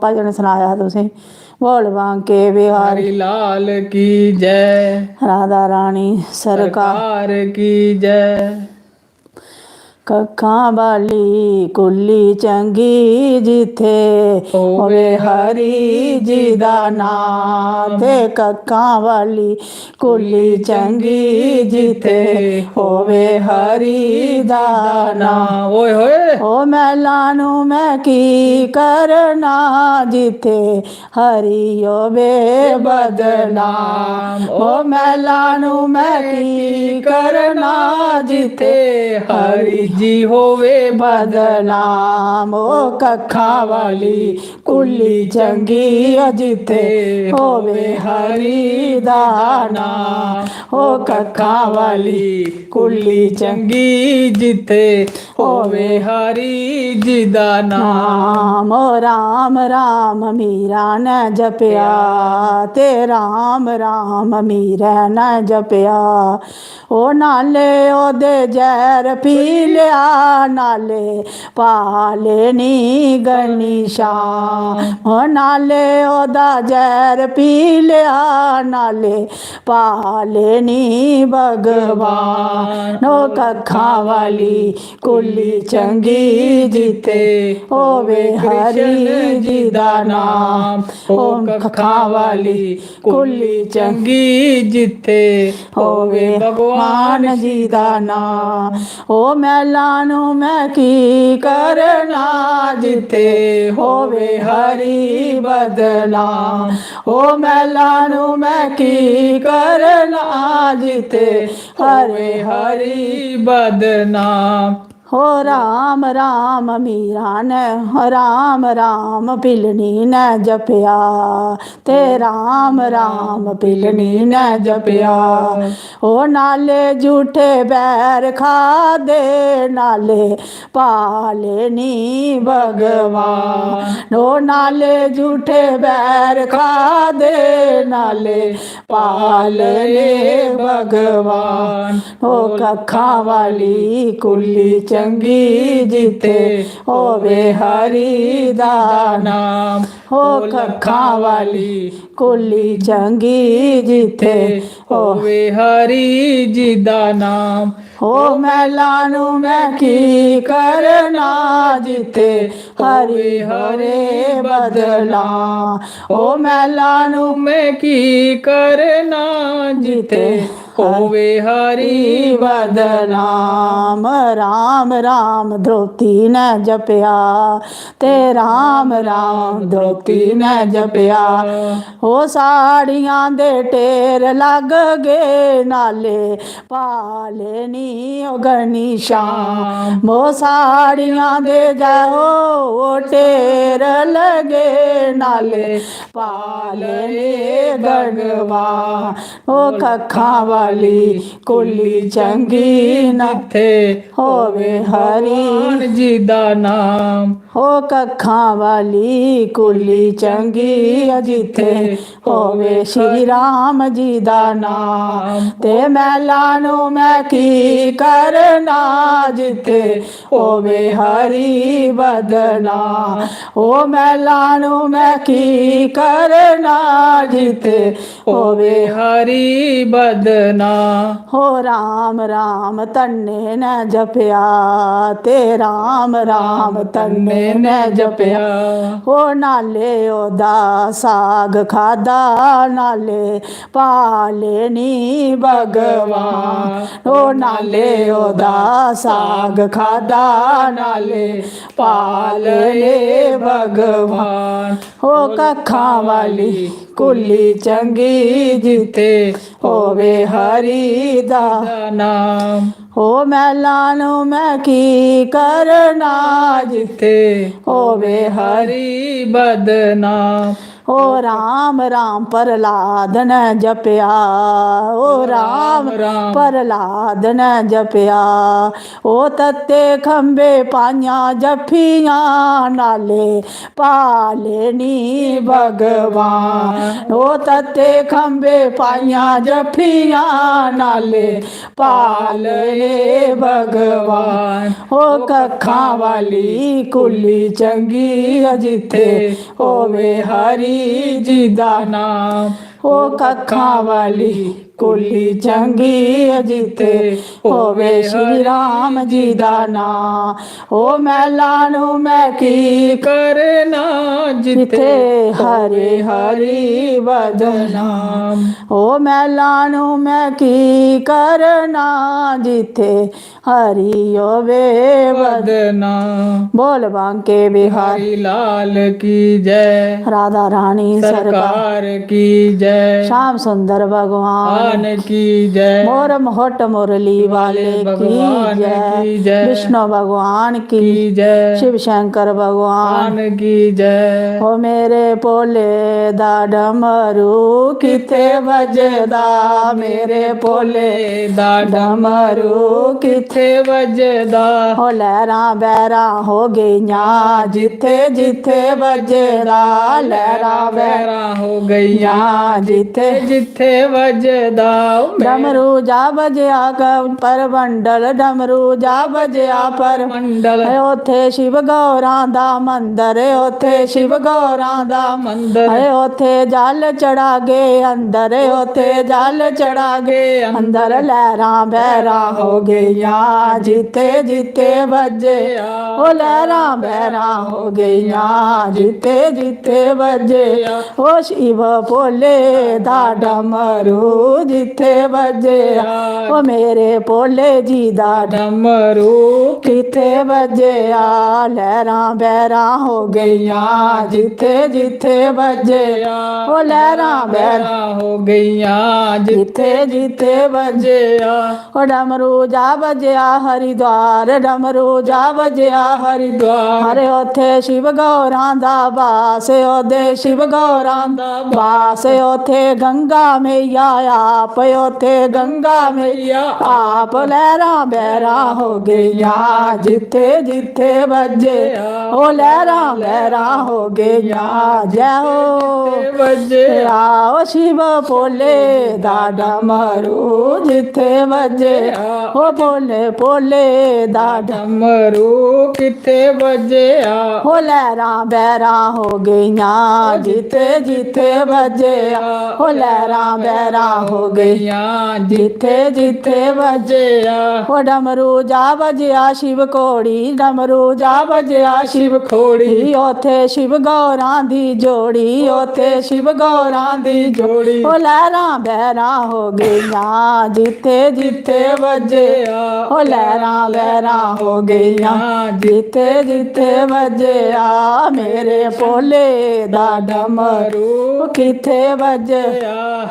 भजन सुनाया तुसें। बोल बांके बिहारी लाल की जय, राधा रानी सरकार की जय। ਕੱਖਾਂ ਵਾਲੀ ਕੁੱਲੀ ਚੰਗੀ ਜਿੱਥੇ ਹੋਵੇ ਹਰੀ ਜੀ ਦਾ ਨਾਂ ਤੇ ਕੱਖਾਂ ਵਾਲੀ ਕੁੱਲੀ ਚੰਗੀ ਜਿੱਥੇ ਹੋਵੇ ਹਰੀ ਦਾ ਨਾਂ ਓਏ ਹੋਏ ਓ ਮੈਲਾਂ ਨੂੰ ਮੈਂ ਕੀ ਕਰਨਾ ਜਿੱਥੇ ਹਰੀ ਹੋਵੇ ਬਦਨਾਮ ਓ ਮੈਲਾਂ ਨੂੰ ਮੈਂ ਕੀ ਕਰਨਾ ਜਿੱਥੇ ਹਰੀ ਜੀ ਹੋਵੇ ਬਦਨਾਮ ਓ ਕੱਖਾਂ ਵਾਲੀ ਕੁੱਲੀ ਚੰਗੀ ਜਿੱਥੇ ਹੋਵੇ ਹਰੀ ਦਾ ਨਾਮ ਓ ਕੱਖਾਂ ਵਾਲੀ ਕੁੱਲੀ ਚੰਗੀ ਜਿੱਥੇ ਹੋਵੇ ਹਰੀ ਜੀ ਦਾ ਨਾਮ ਓ ਰਾਮ ਰਾਮ ਮੀਰਾ ਨੇ ਜਪਿਆ ਤੇ ਰਾਮ ਰਾਮ ਮੀਰਾ ਨੇ ਜਪਿਆ ਓ ਨਾਲੇ ਉਹਦੇ ਜ਼ਹਿਰ ਪੀ ਲਿਆ ਨਾਲੇ ਪਾਲੇ ਨੀ ਗਨੀ ਸ਼ਾਮ ਓ ਨਾਲੇ ਉਹਦਾ ਜ਼ਹਿਰ ਪੀ ਲਿਆ ਨਾਲੇ ਪਾਲੇ ਨੀ ਭਗਵਾਨ ਓ ਕੱਖਾਂ ਵਾਲੀ ਕੁੱਲੀ ਚੰਗੀ ਜਿੱਥੇ ਹੋਵੇ ਹਰੀ ਜੀ ਦਾ ਨਾਮ ਓ ਕੱਖਾਂ ਵਾਲੀ ਕੁੱਲੀ ਚੰਗੀ ਜਿੱਥੇ ਹੋਵੇ ਭਗਵਾਨ ਜੀ ਦਾ ਨਾਮ ਓ ਮੈਲਾਂ ਨੂੰ ਮੈਂ ਕੀ ਕਰਨਾ ਜਿੱਥੇ ਹੋਵੇ ਹਰੀ ਬਦਨਾਮ ਓ ਮੈਲਾਂ ਨੂੰ ਮੈਂ ਕੀ ਕਰਨਾ ਜਿੱਥੇ ਹੋਵੇ ਹਰੀ ਬਦਨਾਮ ਹੋ ਰਾਮ ਰਾਮ ਮੀਰਾ ਨੇ ਰਾਮ ਰਾਮ ਪਿਲਨੀ ਨੇ ਜਪਿਆ ਤੇ ਰਾਮ ਰਾਮ ਪਿਲਨੀ ਨੇ ਜਪਿਆ ਓ ਨਾਲੇ ਝੂਠੇ ਬੈਰ ਖਾਦੇ ਨਾਲੇ ਪਾਲੇ ਨੀ ਭਗਵਾਨ ਓ ਨਾਲੇ ਝੂਠੇ ਬੈਰ ਖਾਦੇ ਨਾਲੇ ਪਾਲੇ ਭਗਵਾਨ ਓ ਕੱਖਾਂ ਵਾਲੀ ਕੁੱਲੀ ਚੰਗੀ ਜਿੱਥੇ ਹੋਵੇ ਹਰੀ ਦਾ ਨਾਮ ਹੋ ਕੱਖਾਂ ਵਾਲੀ ਕੁੱਲੀ ਚੰਗੀ ਜਿੱਥੇ ਹੋਵੇ ਹਰੀ ਜੀ ਦਾ ਨਾਮ ਹੋ ਮੈਲਾਂ ਨੂੰ ਮੈਂ ਕੀ ਕਰਨਾ ਜਿੱਥੇ ਹਰੀ ਹਰੇ ਬਦਲਾ ਓ ਮੈਲਾਂ ਨੂੰ ਮੈਂ ਕੀ ਕਰਨਾ ਜਿੱਥੇ ਹੋਵੇ ਹਰੀ ਬਦਨਾਮ ਰਾਮ ਰਾਮ ਧਰੋਤੀ ਨੇ ਜਪਿਆ ਤੇ ਰਾਮ ਰਾਮ ਧਰੋਤੀ ਨੇ ਜਪਿਆ ਓ ਸਾੜੀਆਂ ਦੇ ਢੇਰ ਲੱਗ ਗਏ ਨਾਲੇ ਪਾਲੇ ਨੀ ਗਣੀ ਸ਼ਾਮ ਓ ਸਾੜੀਆਂ ਦੇ ਜਾਓ ਢੇਰ ਲਗੇ ਨਾਲੇ ਪਾਲੇ ਗੜਵਾ ਓ ਕੱਖਾਂ ਵਾਲੀ ਕੁੱਲੀ ਚੰਗੀ ਨਥੇ ਹੋਵੇ ਹਰੀ ਜੀ ਦਾ ਨਾਮ ਹੋ ਕੱਖਾਂ ਵਾਲੀ ਕੁੱਲੀ ਚੰਗੀ ਜਿੱਥੇ ਹੋਵੇ ਸ਼੍ਰੀ ਰਾਮ ਜੀ ਦਾ ਨਾਮ ਤੇ ਮੈਲਾਂ ਨੂੰ ਮੈਂ ਕੀ ਕਰਨਾ ਜਿੱਥੇ ਹੋਵੇ ਹਰੀ ਬਦਨਾ ਓ ਮੈਲਾਂ ਨੂੰ ਮੈਂ ਕੀ ਕਰਨਾ ਜਿੱਥੇ ਹੋਵੇ ਹਰੀ ਬਦਨਾ ਹੋ ਰਾਮ ਰਾਮ ਤੰਨੇ ਨੇ ਜਪਿਆ ਤੇ ਰਾਮ ਰਾਮ ਤੰਨੇ ਨੇ ਜਪਿਆ ਹੋ ਨਾਲੇ ਉਹਦਾ ਸਾਗ ਖਾਦਾ ਨਾਲੇ ਪਾਲੇ ਨੀ ਭਗਵਾਨ ਹੋ ਨਾਲੇ ਉਹਦਾ ਸਾਗ ਖਾਦਾ ਨਾਲੇ ਪਾਲੇ ਭਗਵਾਨ ਹੋ ਕੱਖਾਂ ਵਾਲੀ ਕੁੱਲੀ ਚੰਗੀ ਜਿੱਥੇ ਹੋਵੇ ਹਰੀ ਦਾ ਨਾਮ ਹੋ ਮੈਲਾਂ ਨੂੰ ਮੈਂ ਕੀ ਕਰਨਾ ਜਿੱਥੇ ਹੋਵੇ ਹਰੀ ਬਦਨਾਮ ਓ ਰਾਮ ਰਾਮ ਪ੍ਰਹਲਾਦ ਨੇ ਜਪਿਆ ਓ ਰਾਮ ਪ੍ਰਹਲਾਦ ਨੇ ਜਪਿਆ ਓ ਤੱਤੇ ਖੰਬੇ ਪਾਈਆਂ ਜਫੀਆਂ ਨਾਲੇ ਪਾਲੇ ਨੀ ਭਗਵਾਨ ਓ ਤੱਤੇ ਖੰਬੇ ਪਾਈਆਂ ਜਫੀਆਂ ਨਾਲੇ ਪਾਲੇ ਭਗਵਾਨ ਓ ਕੱਖਾਂ ਵਾਲੀ ਕੁੱਲੀ ਚੰਗੀ ਜਿੱਥੇ ਹੋਵੇ ਹਰੀ ਜੀ ਦਾ ਨਾਮ ਓ ਕੱਖਾਂ ਵਾਲੀ ਕੁਲੀ ਚੰਗੀ ਜਿੱਥੇ ਹੋਵੇ ਸ਼੍ਰੀ ਰਾਮ ਜੀ ਦਾ ਨਾਂ। ਉਹ ਮਹਿਲਾਂ ਨੂੰ ਮੈਂ ਕੀ ਕਰਨਾ ਜਿੱਥੇ ਹਰੀ ਹਰੀ ਬਦਨਾਮ। ਉਹ ਮਹਿਲਾਂ ਨੂੰ ਮੈਂ ਕੀ ਕਰਨਾ ਜਿੱਥੇ ਹਰੀ ਹੋਵੇ ਬਦਨਾਮ। ਬੋਲ ਬਾਂਕੇ ਬਿਹਾਰੀ हरि लाल की जय, राधा रानी सरकार सरकार की जय, श्याम सुंदर भगवान आन की जय, मोर मोहट मुरली वाले की भगवान की जय। जय, विष्णु भगवान की की जय, शिव शंकर भगवान आन की जय। ओ मेरे भोले दा डमरू किथे बजदा, मेरे भोले दा डमरू किथे वजदा। हो लहरां बहरां हो गईयां जिथे जिथे बजदा, लहरां बहरा हो गईया जिथे जिथे वजदा। डमरू जा बजया पर मंडल, डमरू जा बजया पर मंडल, उथे शिव गौरां दा मंदर, उथे शिव गौरां दा मंदिर, उथे जल चढ़ा गे अंदर, उथे जल चढ़ा गे अंदर। लहरां बहरां हो गईयां जिथे जिथे बजे, ओ लहरां बहरां हो गईयां जिथे जिथे बजे। ओ शिव भोले दा डमरू जिथे बजे, ओ मेरे भोले जी दा डमरू किथे बजया। लहरां बहरां हो गईयां जिथे जिथे बजया, ओ लहरां बहरां हो गईया जिथे जिथे बजया। ओ डमरू जा बजया हरिद्वार, डमरू जा बजया हरिद्वार। हरे उथे शिव गौरां दा बास, ओदे शिव गौरां दा बास। उथे गंगा मैया आप, उथे गंगा मैया आप। लहरां बहरां हो गईयां जिथे जिथे बजे, ओ लहरां बहरां हो गईयां जय हो बजे। आओ शिव भोले दा डमरू जिथे बजे, ओ भोले भोले दा डमरू किथे बजे। ओ लहरां बहरां हो गईयां जिथे जिथे बजे, ओ लहरां बहरां हो गईयां जिथे जिथे बजे। ओ डमरू जा बजया शिव कोड़ी, डमरू जा बजया शिव खोड़ी। उथे शिव गौरां दी जोड़ी, उथे शिव गौरां दी जोड़ी। ओ लहरां बहरां हो गईयां जिथे जिथे बजे, ओ लहरां बहरां हो गईयां जिथे जिथे बजे। मेरे भोले दा डमरू किथे बजे,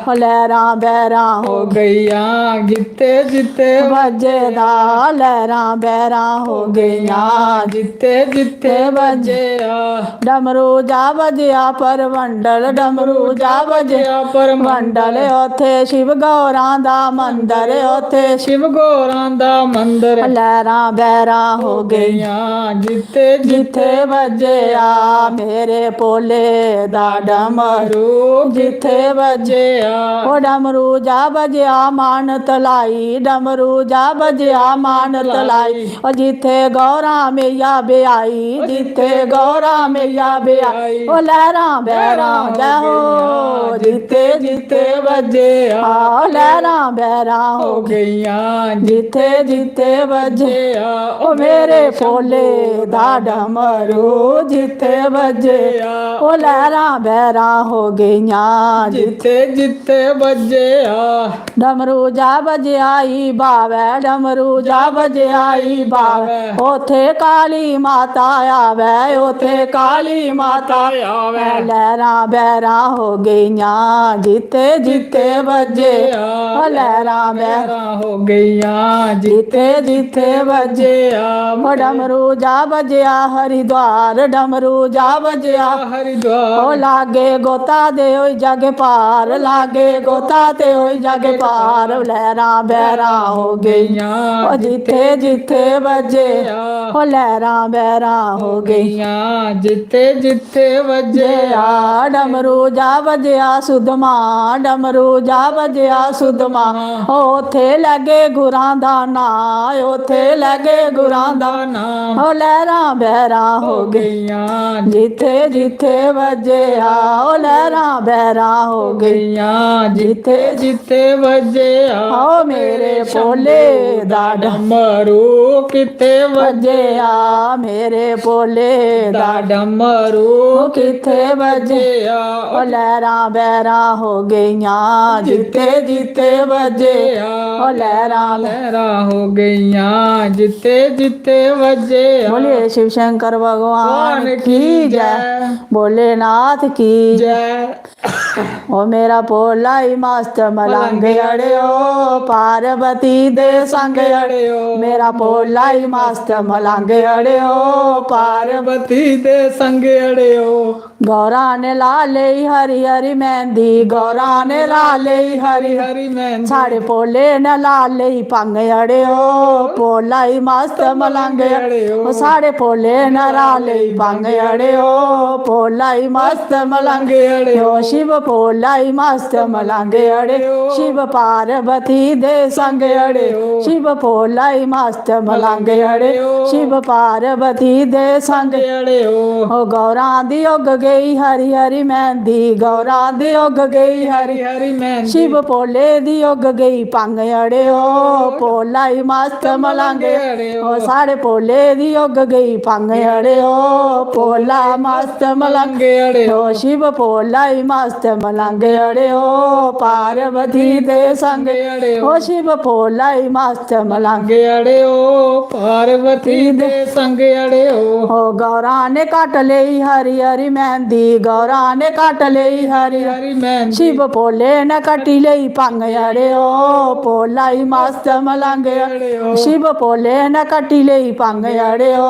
ओ लहरां बहरां हो गईया जिथे जिथे बजदा। लहरां बहरां हो गईयां जिथे जिथे बजे। डमरू जा बजया पर मंडल, डमरू जा बजया पर मंडल। उथे शिव गौरां दा मंदर, उथे शिव गौरां दा मंदिर। लहरां बहरां हो गईया जिथे जिथे बजया। मेरे भोले दा डमरू जिथे बजया, ओ डमरू जा बजया मान तलाई, डमरू जा बजया मान तलाई। ओ जिथे गौरां मैया ब्याई, जिथे गौरां मैया ब्याई। ओ लहरां बहरां जय हो जिथे जिथे बजे, आ लहरां बहरां हो गईया जिथे जिथे बजे। ओ मेरे भोले दा डमरू जिथे बजे, ओ लहरां बहरां हो गईयां जिथे जिथे बजे। डमरू जा बजाई बावे, डमरू जा बजाई बावे। उथे काली माता आवे, उथे काली माता आवे। लहरां बहरां हो गईयां जिथे जिथे बजे, ओ लहरां बहरां हो गईया जिथे जिथे बजे। ओ डमरू जा बजया हरिद्वार, डमरू जा बजया हरिद्वार। ओ लागे गोता दे होई जग पार, लागे गोता ते होई जग पार। लहरां बहरां हो गईयां ओ जिथे जिथे बजे, ओ लहरां बहरां हो गईयां जिथे जिथे बजे। आ डमरू जा बजया सुधमा, डमरू जा बजया सुधमा। उथे लगे गुरां दा नां, उथे लगे गुरां दा नाम। ओ लहरां बहरां हो गईया जिथे जिथे बजे। ओ लहरां बहरां हो गईयां जिथे ਜਿੱਥੇ ਵੱਜਿਆ ਓ ਮੇਰੇ ਭੋਲੇ ਦਾ ਡਮਰੂ ਕਿੱਥੇ ਵੱਜਿਆ ਮੇਰੇ ਭੋਲੇ ਦਾ ਡਮਰੂ ਕਿੱਥੇ ਵੱਜਿਆ ਓ ਲਹਿਰਾਂ ਬਹਿਰਾਂ ਹੋ ਗਈਆਂ ਜਿੱਥੇ ਜਿੱਥੇ ਵੱਜਿਆ ਓ ਲਹਿਰਾਂ ਲਹਿਰਾਂ ਹੋ ਗਈਆਂ ਜਿੱਥੇ ਜਿੱਥੇ ਵੱਜਿਆ बोलिए शिव शंकर भगवान की जय भोलेनाथ की ਜੈ ओ मेरा भोला ही मस्त मलंग अड़ियो पार्वती दे संग अड़ियो मेरा भोला ही मस्त मलंग अड़ियो ਪਾਰਵਤੀ ਦੇ ਸੰਗ ਅੜਿਓ गौरा ने ला ले हरी हरी मेहंदी गौरा ने ला ले हरी ਹਰੀ ਮੈਂ साढ़े भोले ने ला ले पंग अड़ियो भोला ही मस्त मलंग अड़ियो साढ़े भोले ने ला ले पंग अड़ियो भोला ही मस्त मलंग अड़ियो शिव भोला ही मस्त मलंग अड़ियो शिव पार्वती दे संग अड़ियो शिव भोला ही मस्त मलंग अड़ियो शिव पार्वती दे संग ਅੜਿਓ ओ गौरा दी उग गई हरी हरी मेहंदी गौरा दी उग गई हरी ਹਰੀ ਮੈਂ शिव भोले दी उग गई पंग अड़ियो भोला ही मस्त मलंग ओ साढ़े भोले दी उग गई पंग अड़ियो भोला मस्त मलंग अड़ियो शिव भोला ही मस्त मलंग अड़ियो पार्वती दे संग ओ शिव भोला ही मस्त मलंग ਅੜਿਓ ਪਾਰਵਤੀ ਦੇ ਸੰਗ ਅੜਿਓ ओ गौरा ने काट लई हरी हरी मेहंदी गौरा ने काट लई हरी ਹਰੀ ਮੈਂ शिव भोले ने कटी लई पंग अड़ियो भोला ही मस्त मलंग अड़ियो शिव भोले ने कटी लई पंग अड़ियो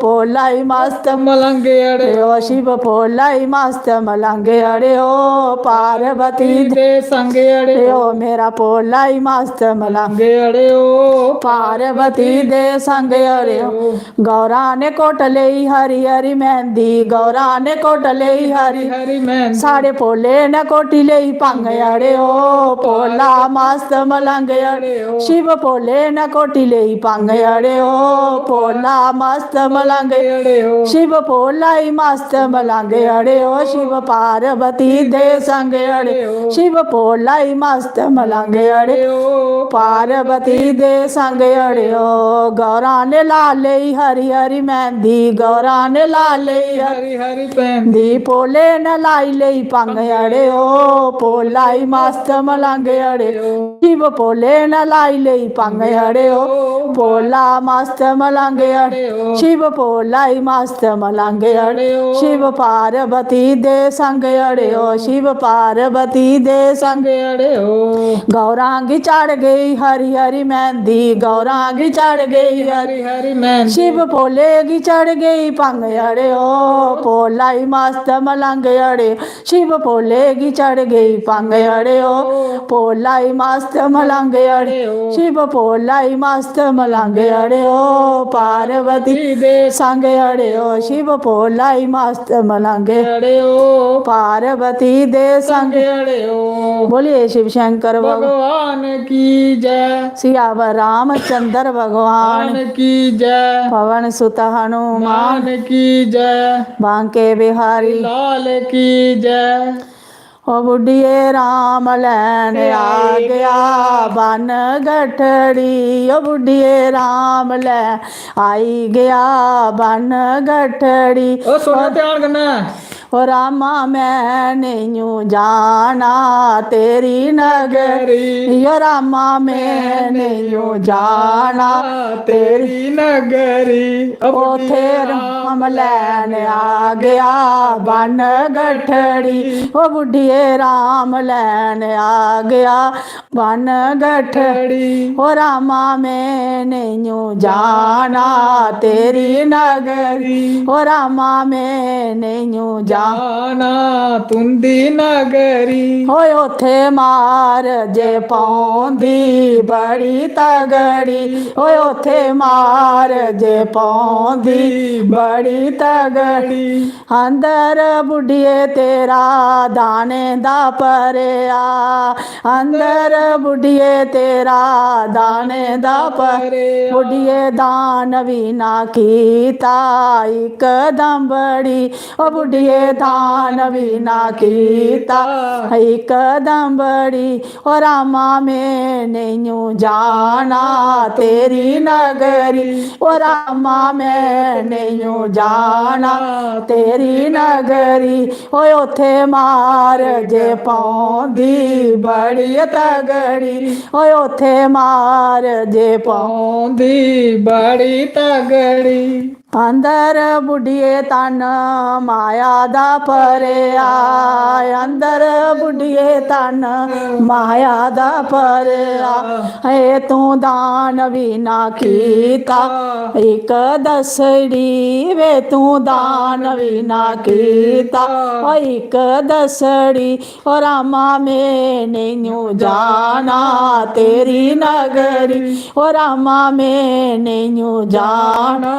भोला ही मस्त ਮਲੰਗ ਅੜਿਓ अड़ियो शिव भोला ही मस्त मलंग अड़ियो पार्वती ਦੇ ਸੰਗ ਅੜਿਓ अड़ियो मेरा भोला ही मस्त मलंग ਅੜਿਓ पार्वती दे संग अड़ियो गौरा ने कोट लई हरी हरी मेहंदी गौरा ने कोट लई हरी ਹਰੀ ਮੈਂ साढ़े भोले ने कोटी लई पंग अड़ियो भोला मस्त मलंग अड़ियो शिव भोले ने कोटी लई पंग अड़ियो भोला मस्त मलंग ਅੜਿਓ शिव भोला ही मस्त मलंग अड़ियो शिव पार्वती दे संग अड़ियो शिव भोला ही मस्त मलंग अड़ियो पार्वती दे संग अड़ियो गौरा ने ला लई हरी हरी मेहंदी गौरा ने ला लई हरी ਹਰੀ ਪੈਨ दी भोले ने लाई लई पंग अड़ियो भोला ही मस्त मलंग अड़ियो शिव भोले ने लाई लई पंग अड़ियो भोला मस्त मलंग अड़ियो शिव भोला ही मस्त मलंग अड़ियो शिव पार्वती दे संग अड़ियो शिव पार्वती दे संग ਅੜਿਓ गौरांगी चढ़ गई हरी हरी मेहंदी गौरांगी चढ़ गई हरी ਹਰੀ ਮੈਂ शिव भोले की चढ़ गई पंग अड़ियो भोला ही मस्त मलंग अड़ियो शिव भोले की चढ़ गई पंग अड़ियो भोला ही मस्त मलंग अड़ियो शिव भोला ही मस्त मलंग अड़ियो पार्वती ਦੇ संग अड़ियो शिव भोला ही मस्त मलंग ਅੜਿਓ पार्वती दे संग ਅੜਿਓ बोलिए शिव शंकर भगवान की जय सियावर रामचंद्र भगवान भगवान की जय पवन सुत हनुमान मान की जय बांके बिहारी लाल की जय ओ बुढ़िए राम लैन आ गया बन गठड़ी ओ बुढ़िए राम ले आई गया बन गठड़ी ओ सोना ध्यान करना ओ रामा मैं नहीं जाना तेरी नगरी ओ रामा मैं नहीं जाना तेरी तेरी नगरी ओथे राम लैन आ गया बन गठड़ी ओ बुढ़िए राम लैन आ गया बन गठड़ी ओ रामा मैं नहीं जाना तेरी नगरी ओ रामा मैं नहीं जाना तुंदी नगरी होए ओथे मार जे पौंदी बड़ी तगड़ी होए ओथे मार जे पौंदी बड़ी तगड़ी अंदर बुढ़िए तेरा दाने दा परया अंदर बुढ़िए तेरा दाने दा पर बुढ़िए दान भी ना कीता एकदम बड़ी ओ बुढ़िए दान भी ना कीता एक दंबड़ी और रामा मैं नहीं जाना तेरी नगरी और रामा मैं नहीं जाना तेरी नगरी ओए उथे मार जे पाउंदी बड़ी तगड़ी ओए उथे मार जे पाउंदी बड़ी तगड़ी अंदर बुढ़िए तन माया दा भरिया अंदर बुढ़िए तन माया दा भरिया है तू दान भी ना कीता एक दसड़ी वे तू दान भी ना कीता ओ एक दसड़ी और रामा मैं नहीं जाना तेरी नगरी और रामा मैं नहीं जाना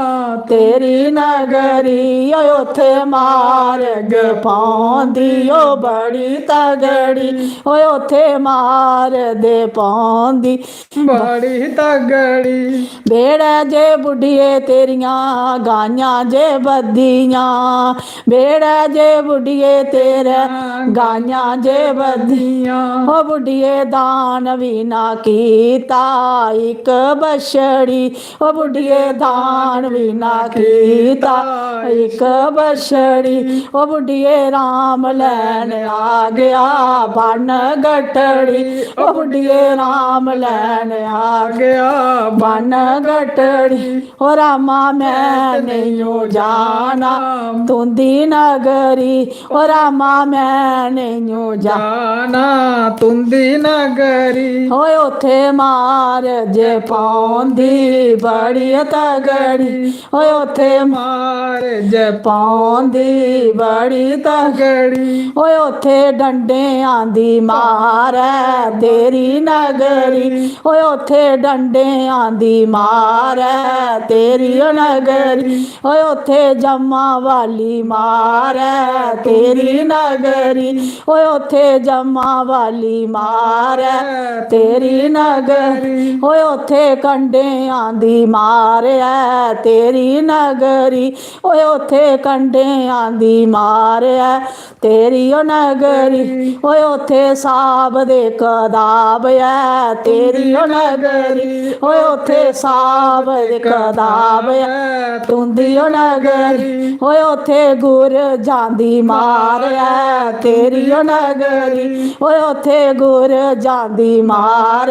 तेरी नगरी उथे मार्ग पाउंदी ओ बड़ी तगड़ी उथे मार दे पाउंदी बड़ी तगड़ी बेड़ा जे बुढ़िए तेरिया गाइयां जे बदियां बेड़ा जे बुढ़िए तेरे गाइयां जे बदियां ओ बुढ़िए दान भी ना कीता एक बछड़ी ओ बुढ़िए दान भी ना कीता एक बछड़ी ओ बुढ़िए राम लैन आ गया बन गठड़ी ओ बुढ़िए राम लैन आ गया बन गठड़ी ओ रामा मैं नहीं जाना तुंदी नगरी ओ रामा मैं नहीं जाना तुंदी नगरी ओए उथे मार जे पाउंदी बड़ी तगड़ी ओए उथे मार जे पाउंदी बड़ी तगड़ी ओए उथे डंडे आंदी मार तेरी नगरी ओए उथे डंडे आंदी मार तेरी नगरी ओए उथे जम्मा वाली मार तेरी नगरी ओए उथे जम्मा वाली मार तेरी नगरी ओए उथे कंडे आंदी मार तेरी नगरी ओए उथे कंडे आंदी मार तेरी ओ नगरी ओए उथे साब दे कदाब तेरी ओ नगरी ओए उथे साब दे कदाब तुंदी ओ नगरी ओए उथे गुर जांदी मार तेरी ओ नगरी ओए उथे गुर जांदी मार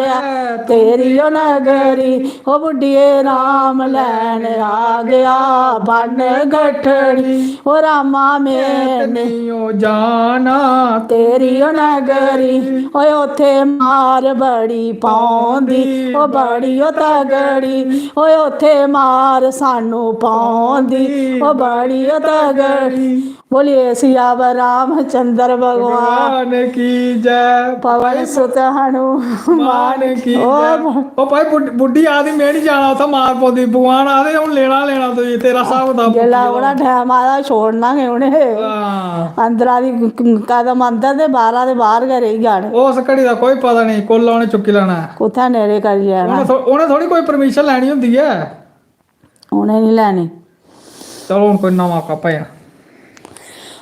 तेरी ओ नगरी ओ बुढ़िए राम लैन आ गया बन गठड़ी ओ रामा मैं नहीं जाना तेरी ओ नगरी ओए उथे मार बड़ी पाउंदी ओ बड़ी ओ तगड़ी ओए उथे मार सानू पाउंदी ओ बड़ी ओ तगड़ी बोलिए सियावर रामचंद्र भगवान की जय पवन सुत हनुमान की ओ भाई बुढ़ी आदि मैं नहीं जाना था मार पौधी भगवान आदि हम लेना लेना तो ये तेरा हिसाब किताब जेला बड़ा टाइम आया छोड़ना है उन्हें हां अंदर दी कदम अंदर ते बाहर गै रही जाने उस घड़ी दा कोई पता नहीं कोल्ला उन्हें चुक्की लेना कुत्थै नेड़े करी जाना उन्हें थोड़ी कोई परमिशन लैनी होंदी है उन्हें नहीं लैनी चलो हुन कोई नवा मौका पाया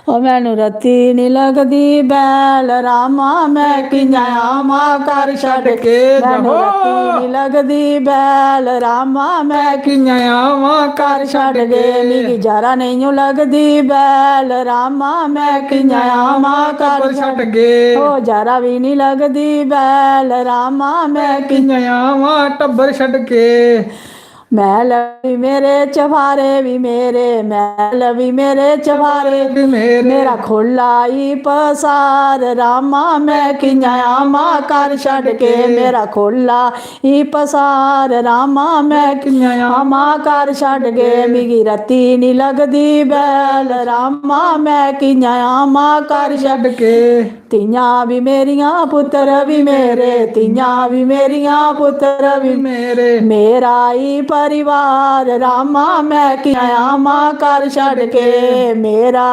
ओ मैनू रत्ती नहीं लगदी बैल रामा मैं कियां आवां घर छड्ड के मैनू रत्ती नहीं लगदी बैल रामा मैं कियां आवां घर छड्ड के मिगी जरा नहीं लगदी बैल रामा मैं कियां आवां घर छड्ड के ओ जरा भी नहीं लगदी बैल रामा मैं कियां आवां टब्बर छड्ड के मैल भी मेरे चफारे भी मेरे मैल भी मेरे चफारे भी मेरा खुला ही पसार रामा मैं कियां आवां घर छड्ड के मेरा खुला ही पसार रामा मैं कियां आवां घर छड्ड के मिगी रत्ती नहीं लगदी बैल रामा मैं कियां आवां घर छड्ड के तियां भी मेरियां पुत्तर भी मेरे तियां भी मेरियां पुत्तर भी मेरे मेरा ही परिवार रामा मैं किया आमा कर छड़ के मेरा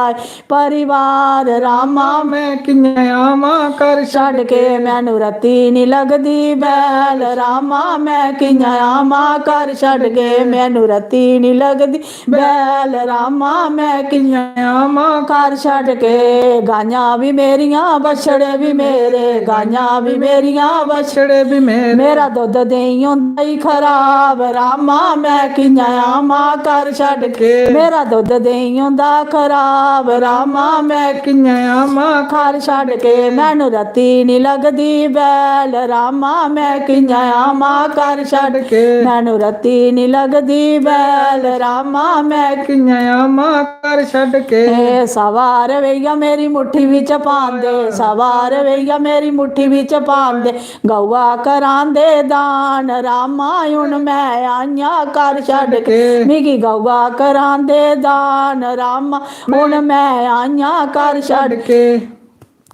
परिवार रामा मैं किया आमा कर छड़ के मैनू रत्ती नी लगदी बैल रामा मैं किया आमा कर छड़ के मैनू रत्ती नी लगदी बैल रामा मैं किया आमा कर छड़ के गाइयां भी मेरियां बछड़े भी मेरे गाइयां भी मेरियां बछड़े भी मेरे मेरा दुध देई होंदा ही खराब रामा मैं किया आमा कर छड़ के मेरा दुध देई होंदा खराब रामा मैं किया आमा कर छड़ के मैनू रत्ती नी लगदी बैल रामा मैं किया आमा कर छड़ के मैनू रत्ती नी लगदी बैल रामा मैं किया आमा कर छड़ के सवार वैया मेरी मुट्ठी विच पांदे सवार वैया मेरी मुट्ठी विच पांदे गौआ करांदे दान रामा हुण मैं आइयां कर छड़ के मिगी गौआ करांदे दान रामा हुण मैं आइयां कर छड़ के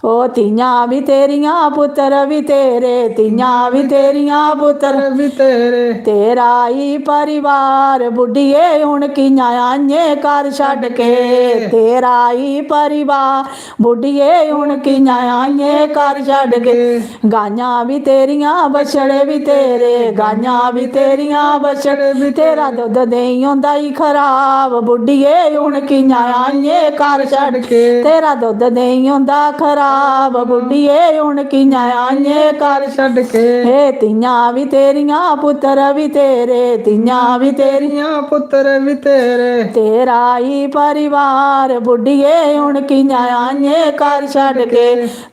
ओ तियां भी तेरियां पुत्तर भी तेरे तियां भी तेरियां पुत्तर भी तेरे तेरा ही परिवार बुढ़िए हुण कियां आइये कर छड़ के तेरा ही परिवार बुढ़िए हुण कियां आइये कर छड़ के गाइयां भी तेरियां बछड़े भी तेरे गाइयां भी तेरियां बछड़े भी तेरा दुध देई होंदा ही खराब बुढ़िए हुण कियां आइये कर छड़ के तेरा दुध देई होंदा खराब बुढ़िए हुण कियां आइये कर छड़ के तियां भी तेरियां पुत्तर भी तेरे तियां भी तेरियां पुत्र भी तेरे तेरा ही परिवार बुढ़िए हुण कियां आइये कर छड़ के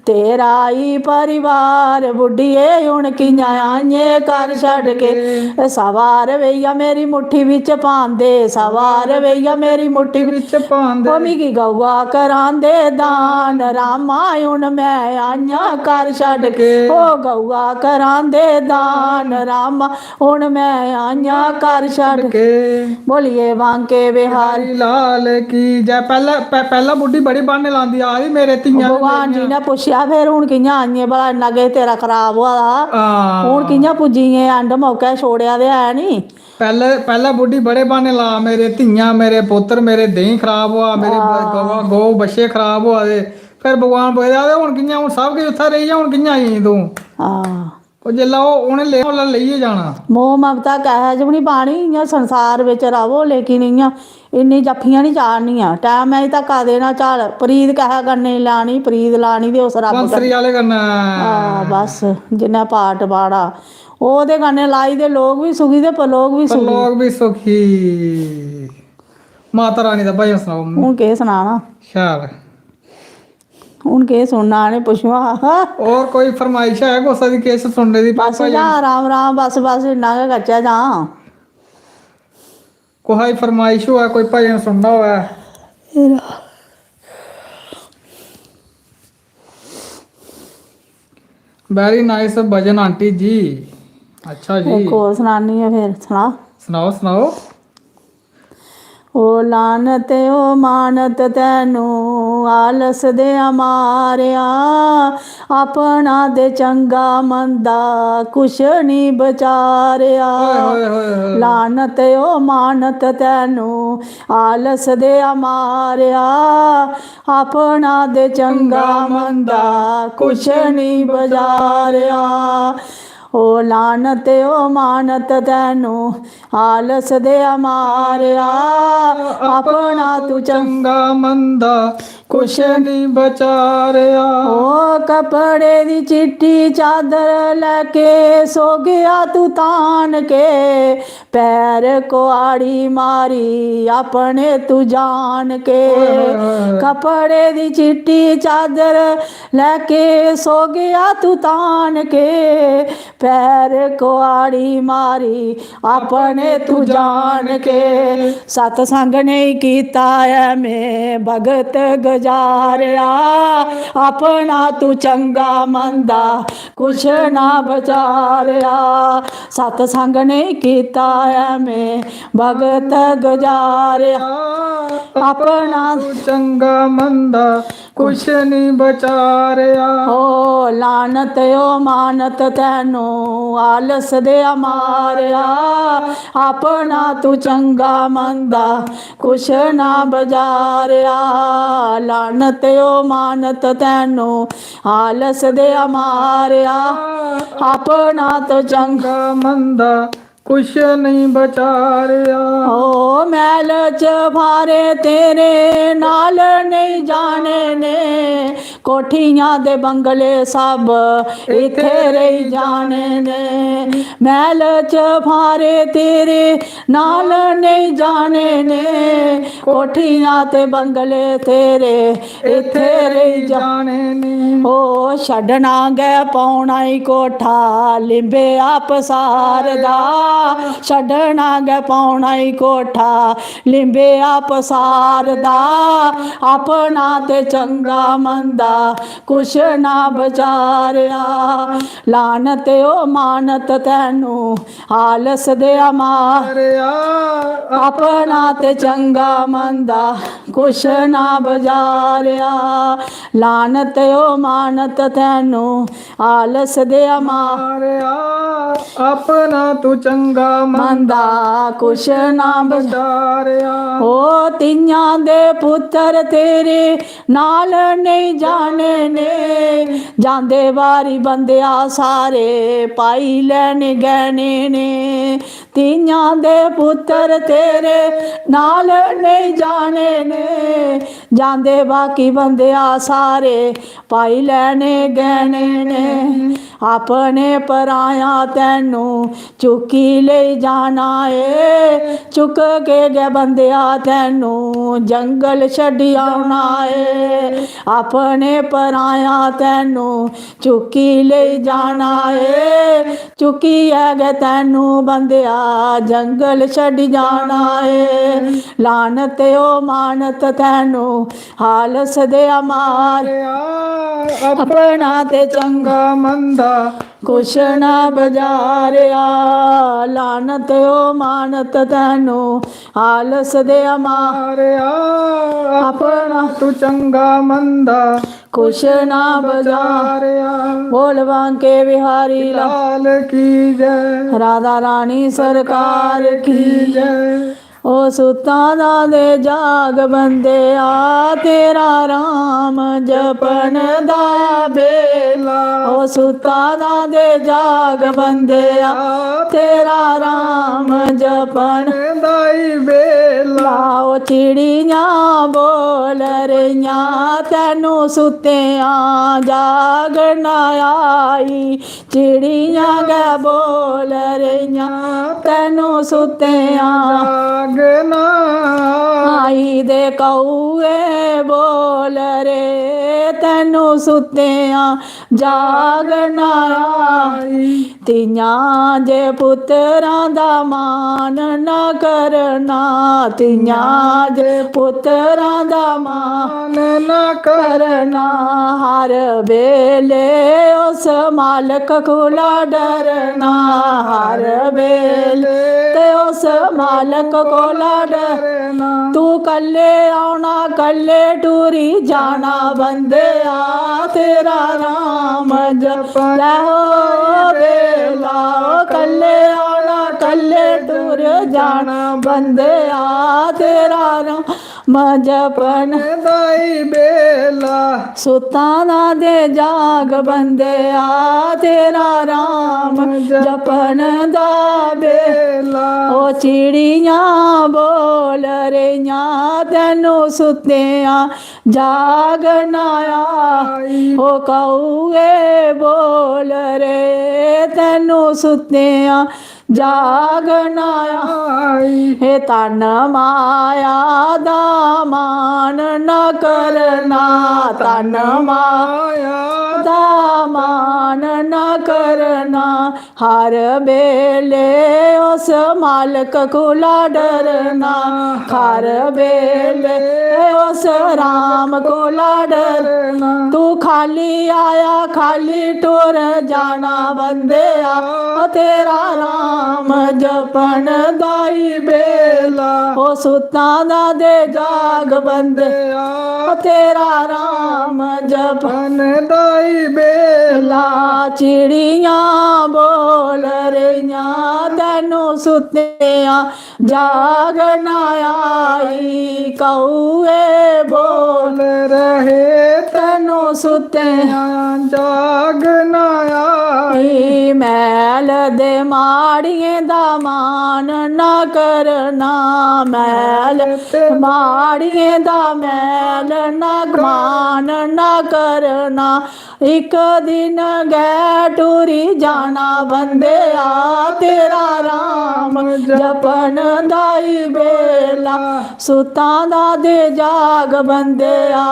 तेरा ही परिवार बुढ़िए हुण कियां आइये कर छड़ के सवार वैया मेरी मुट्ठी विच पांदे सवार वैया मेरी मुट्ठी विच पांदे ओ मिगी गौआ करांदे दान रामा हुण मैं आइयां कर छड़ के ओ गौआ करांदे दान रामा हुण मैं आइयां कर छड़ के बोलिए बांके बिहारी लाल की जय पहला बुढ़ी बड़ी बाने लांदी आ रही मेरे तियां भगवान जी ने पुछया फिर हुण कियां आइये भला इन्ना किश तेरा खराब होआ दा हुण कियां पुज्जी ऐ एंड मौके छोड़िया ते है नी पहले बुढ़ी बड़े बाने ला मेरे तियां मेरे पुत्र मेरे देही खराब हुआ मेरे गौ बच्चे खराब हुआ दे फिर भगवान बोलदा हुण कियां हुण सब किश उत्थे रेही जा हुण कियां आई तूं ਉਹ ਜਿੱਲਾ ਉਹਨੇ ਲੈ ਉਹ ਲਈਏ ਜਾਣਾ ਮੋਹ ਮਮਤਾ ਕਹਿ ਜ ਵੀ ਨਹੀਂ ਪਾਣੀ ਇਆਂ ਸੰਸਾਰ ਵਿੱਚ ਰਹੋ ਲੇਕਿਨ ਇਆਂ ਇੰਨੀ ਜੱਫੀਆਂ ਨਹੀਂ ਚਾੜਨੀਆਂ ਟਾਈਮ ਐ ਧੱਕਾ ਦੇਣਾ ਚੱਲ ਪ੍ਰੀਤ ਕਹਿ ਕਰਨੇ ਲਾਣੀ ਪ੍ਰੀਤ ਲਾਣੀ ਤੇ ਉਸ ਰੱਬ ਬੰਸਰੀ ਵਾਲੇ ਕਰਨਾ ਬਸ ਜਿੰਨਾ ਪਾਟ ਬਾੜਾ ਉਹਦੇ ਗਾਣੇ ਲਾਈ ਦੇ ਲੋਕ ਵੀ ਸੁਖੀ ਤੇ ਪਰਲੋਕ ਵੀ ਸੁਖੀ ਲੋਕ ਵੀ ਸੁਖੀ ਮਾਤਾ ਰਾਣੀ ਦਾ ਭਜਨ ਸੁਣਾਓ ਹੁਣ ਕੀ ਸੁਣਾਣਾ ਸ਼ਾਬ ਹੁਣ ਕੀ ਸੁਣਨਾ ਨੇ ਪੁੱਛਵਾ और कोई फरमाइश है कोसा दी केस सुनने दी बस जा राम राम बस बस इन्ना गै करचा जा कोई फरमाइश हुआ कोई भजन सुनना हुआ वेरी नाइस भजन आंटी जी अच्छा जी एक और सुनानी है फिर सुना सुनाओ सुनाओ ओ लानत ओ मानत तैनू आलस दे मारिया अपना दे चंगा मंदा कुछ नहीं बचारिया लानत ओ मानत तैनू आलस दे मारिया अपना दे चंगा मंदा कुछ नहीं बचारिया ओ लानत ओ मानत तैनू आलस दे मारिया अपना तू चंगा मंदा कुछ नहीं बचा रहा ओ कपड़े दी चिट्टी चादर लेके सो गया तू तान के पैर को आड़ी मारी अपने तू जान के कपड़े दी चिट्टी चादर लेके सो गया तू तान के पैर को आड़ी मारी अपने तू जान के सतसंग नहीं कीता है मैं भगत गुजारिया अपना तू चंगा मंदा कुछ ना बचारिया सतसंग नहीं कीता है मैं भगत गुजारिया अपना तू चंगा मंदा कुछ नहीं बचा रहा ओ लानत ओ मानत तैनू ਆਲਸ ਦੇ ਮਾਰਿਆ ਆਪਣਾ ਤੂੰ ਚੰਗਾ ਮੰਦਾ ਕੁਛ ਨਾ ਬਜਾਰਿਆ ਲਾਨਤ ਓ ਮਾਨਤ ਤੈਨੂੰ ਆਲਸ ਦੇ ਮਾਰਿਆ ਆਪਣਾ ਤੂੰ ਚੰਗਾ ਮੰਦਾ ਕੁਛ ਨਹੀਂ ਬਚਾਰਿਆ ਓ ਮੈਲ ਚ ਭਾਰੇ ਤੇਰੇ ਨਾਲ ਨਹੀਂ ਜਾਣੇ ਨੇ ਕੋਠੀਆਂ ਦੇ ਬੰਗਲੇ ਸਭ ਇੱਥੇ ਰਹੀ ਜਾਣੇ ਨੇ ਮੈਲ ਚ ਭਾਰੇ ਤੇਰੇ ਨਾਲ ਨਹੀਂ ਜਾਣੇ ਨੇ ਕੋਠੀਆਂ ਤੇ ਬੰਗਲੇ ਤੇਰੇ ਇੱਥੇ ਰਹੀ ਜਾਣੇ ਨੇ ਓ ਛੱਡਣਾ ਗਏ ਪਾਉਣਾ ਈ ਕੋਠਾ ਲਿੰਬੇ ਪਸਾਰ ਦਾ ਛੱਡਣਾ ਗਏ ਪਾਉਣਾ ਈ ਕੋਠਾ ਲਿੰਬਿਆ ਪਸਾਰ ਦਾ ਆਪਣਾ ਤੇ ਚੰਗਾ ਮੰਦਾ ਕੁਛ ਨਾ ਬਚਾਰਿਆ ਲਾਨਤ ਓ ਮਾਨਤ ਤੈਨੂੰ ਆਲਸ ਦੇ ਮਾਰਿਆ ਆਪਣਾ ਤੇ ਚੰਗਾ ਮੰਦਾ ਕੁਛ ਨਾ ਬਜਾਰਿਆ ਲਾਨਤ ਓ ਮਾਨਤ ਤੈਨੂੰ ਆਲਸ ਦੇ ਮਾਰਿਆ ਆਪਣਾ ਤੂੰ ਚੰਗਾ ਮੰਦਾ ਕੁਛ ਨਾ ਬਚਾਰਿਆ ਓ ਤੀਆਂ ਦੇ ਪੁੱਤਰ ਤੇਰੇ ਨਾਲ ਨਹੀਂ ਜਾਣੇ ਨੇ ਜਾਂਦੇ ਵਾਰੀ ਬੰਦਿਆ ਸਾਰੇ ਪਾਈ ਲੈਣ ਗਹਿਣੇ ਨੇ ਤੀਆਂ ਦੇ ਪੁੱਤਰ ਤੇਰੇ ਨਾਲ ਨਹੀਂ ਜਾਣੇ ਨੇ ਜਾਂਦੇ ਬਾਕੀ ਬੰਦਿਆ ਸਾਰੇ ਪਾਈ ਲੈਣੇ ਗਹਿਣੇ ਨੇ ਆਪਣੇ ਪਰਾਇਆ ਤੈਨੂੰ ਚੁੱਕੀ ਲਈ ਜਾਣਾ ਏ ਚੁੱਕ ਕੇ ਗਏ ਬੰਦਿਆ ਤੈਨੂੰ ਜੰਗਲ ਛੱਡ ਆਉਣਾ ਏ ਆਪਣੇ ਪਰਾਇਆ ਤੈਨੂੰ ਚੁੱਕੀ ਲਈ ਜਾਣਾ ਏ ਚੁੱਕੀ ਹੈ ਗਏ ਤੈਨੂੰ ਬੰਦਿਆ ਜੰਗਲ ਛੱਡ ਜਾਣਾ ਏ ਲਾਨਤ ਓ ਮਾਨਤ ਤੈਨੂੰ ਆਲਸ ਦੇ ਮਾਰਿਆ ਆਪਣਾ ਤੇ ਚੰਗਾ ਮੰਦਾ ਕੁਛ ਨਾ ਬਜਾਰਿਆ ਲਾਨਤ ਓ ਮਾਨਤ ਤੈਨੂੰ ਆਲਸ ਦੇ ਮਾਰਿਆ ਆਪਣਾ ਤੂੰ ਚੰਗਾ ਮੰਦਾ ਕੁਛ ਨਾ ਬਜਾਰਿਆ ਬੋਲ ਬਾਂਕੇ ਬਿਹਾਰੀ ਲਾਲ ਕੀ ਜੈ ਰਾਧਾ ਰਾਣੀ ਸਰਕਾਰ ਕੀ ਜੈ ਓ ਸੁੱਤਾਂ ਦਾ ਦੇ ਜਾਗ ਬੰਦਿਆ ਤੇਰਾ ਰਾਮ ਜਪਣ ਦਾ ਬੇਲਾ ਓ ਸੁੱਤਾਂ ਦਾ ਦੇ ਜਾਗ ਬੰਦਿਆ ਤੇਰਾ ਰਾਮ ਜਪਣ ਦਾਈ ਬੇਲਾ ਓ ਚਿੜੀਆਂ ਬੋਲ ਰਹੀਆਂ ਤੈਨੂੰ ਸੁੱਤਿਆਂ ਜਾਗਣ ਆਈ ਚਿੜੀਆਂ ਗ ਬੋਲ ਰਹੀਆਂ ਤੈਨੂੰ ਸੁੱਤਿਆਂ ਜਾਗਣਾ ਆਈ ਦੇ ਕਊਏ ਬੋਲ ਰੇ ਤੈਨੂੰ ਸੁੱਤਿਆਂ ਜਾਗਣ ਆਈ ਤੀਆਂ ਜੇ ਪੁੱਤਰਾਂ ਦਾ ਮਾਨ ਨਾ ਕਰਨਾ ਤੀਆਂ ਜੇ ਪੁੱਤਰਾਂ ਦਾ ਮਾਨ ਨਾ ਕਰਨਾ ਹਰ ਵੇਲੇ ਉਸ ਮਾਲਕ ਕੋਲਾ ਡਰਨਾ ਹਰ ਵੇਲੇ ਤੇ ਉਸ ਮਾਲਕ ਕੋਲਾ ਡਰਨਾ ਤੂੰ ਕੱਲੇ ਆਉਣਾ ਕੱਲੇ ਟੂਰੀ ਜਾਣਾ ਬੰਦਿਆ ਤੇਰਾ ਨਾਮ ਜਪ ਲਓ ਬੇਲਾ ਕੱਲੇ ਆਉਣਾ ਕੱਲੇ ਟੂਰ ਜਾਣਾ ਬੰਦਿਆ ਤੇਰਾ ਨਾਮ ਜਪਣ ਦਾਈ ਬੇਲਾ ਸੁੱਤਾਂ ਦਾ ਦੇ ਜਾਗ ਬੰਦਿਆ ਤੇਰਾ ਰਾਮ ਜਪਣ ਦਾ ਬੇਲਾ ਓ ਚਿੜੀਆਂ ਬੋਲ ਰਹੀਆਂ ਤੈਨੂੰ ਸੁੱਤਿਆਂ ਜਾਗਣ ਆਈ ਓ ਕਊਏ ਬੋਲ ਰੇ ਤੈਨੂੰ ਸੁੱਤਿਆਂ ਜਾਗਣ ਆਈ ਹੇ ਤਨ ਮਾਇਆ ਦਾ ਮਾਨ ਨਾ ਕਰਨਾ ਤਨ ਮਾਇਆ ਦਾ ਮਾਨ ਨਾ ਕਰਨਾ हर बेले उस मालिक कोला डरना, हर बेले उस राम कोला डरना। तू खाली आया खाली टुर जाना बंदेया, तेरा राम जपन दाई बेला, ओ सुता दा दे जाग बंदेया, तेरा राम जपन दाई बेला। चिड़ियां बोल रहियां तैनू सुत्तियां जागना आई, कौए बोल रहे तैनू सुत्तियां जागना आई। मैल दे माड़ियें दा मान ना करना, मैल ते माड़ियें दा मैल ना मान ना करना, एक दिन गै टूरी जाना बंदेया, तेरा राम जपन दाई बेला, सुतां दा दे जाग बंदेया,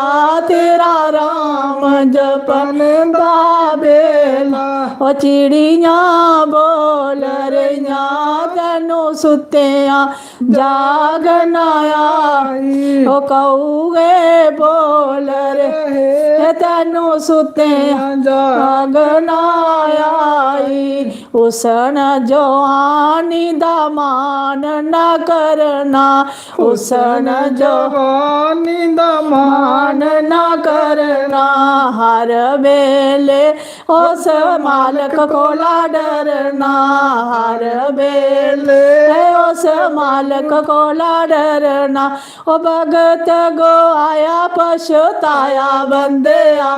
तेरा राम जपन दा बेला। ओ चिड़ियां बोल रहियां तैनू सुत्तियां जागना आई, ओ कौए बोल रहे तैनू सुत्तियां जागना आई। उसन जवानी दा मान ना करना, उसन जवानी दा मान ना करना, हर बेले उस मालिक कोला डरना, हर बेले उस मालिक कोला डरना। ओ भगत गो आया पछताया बंदेया,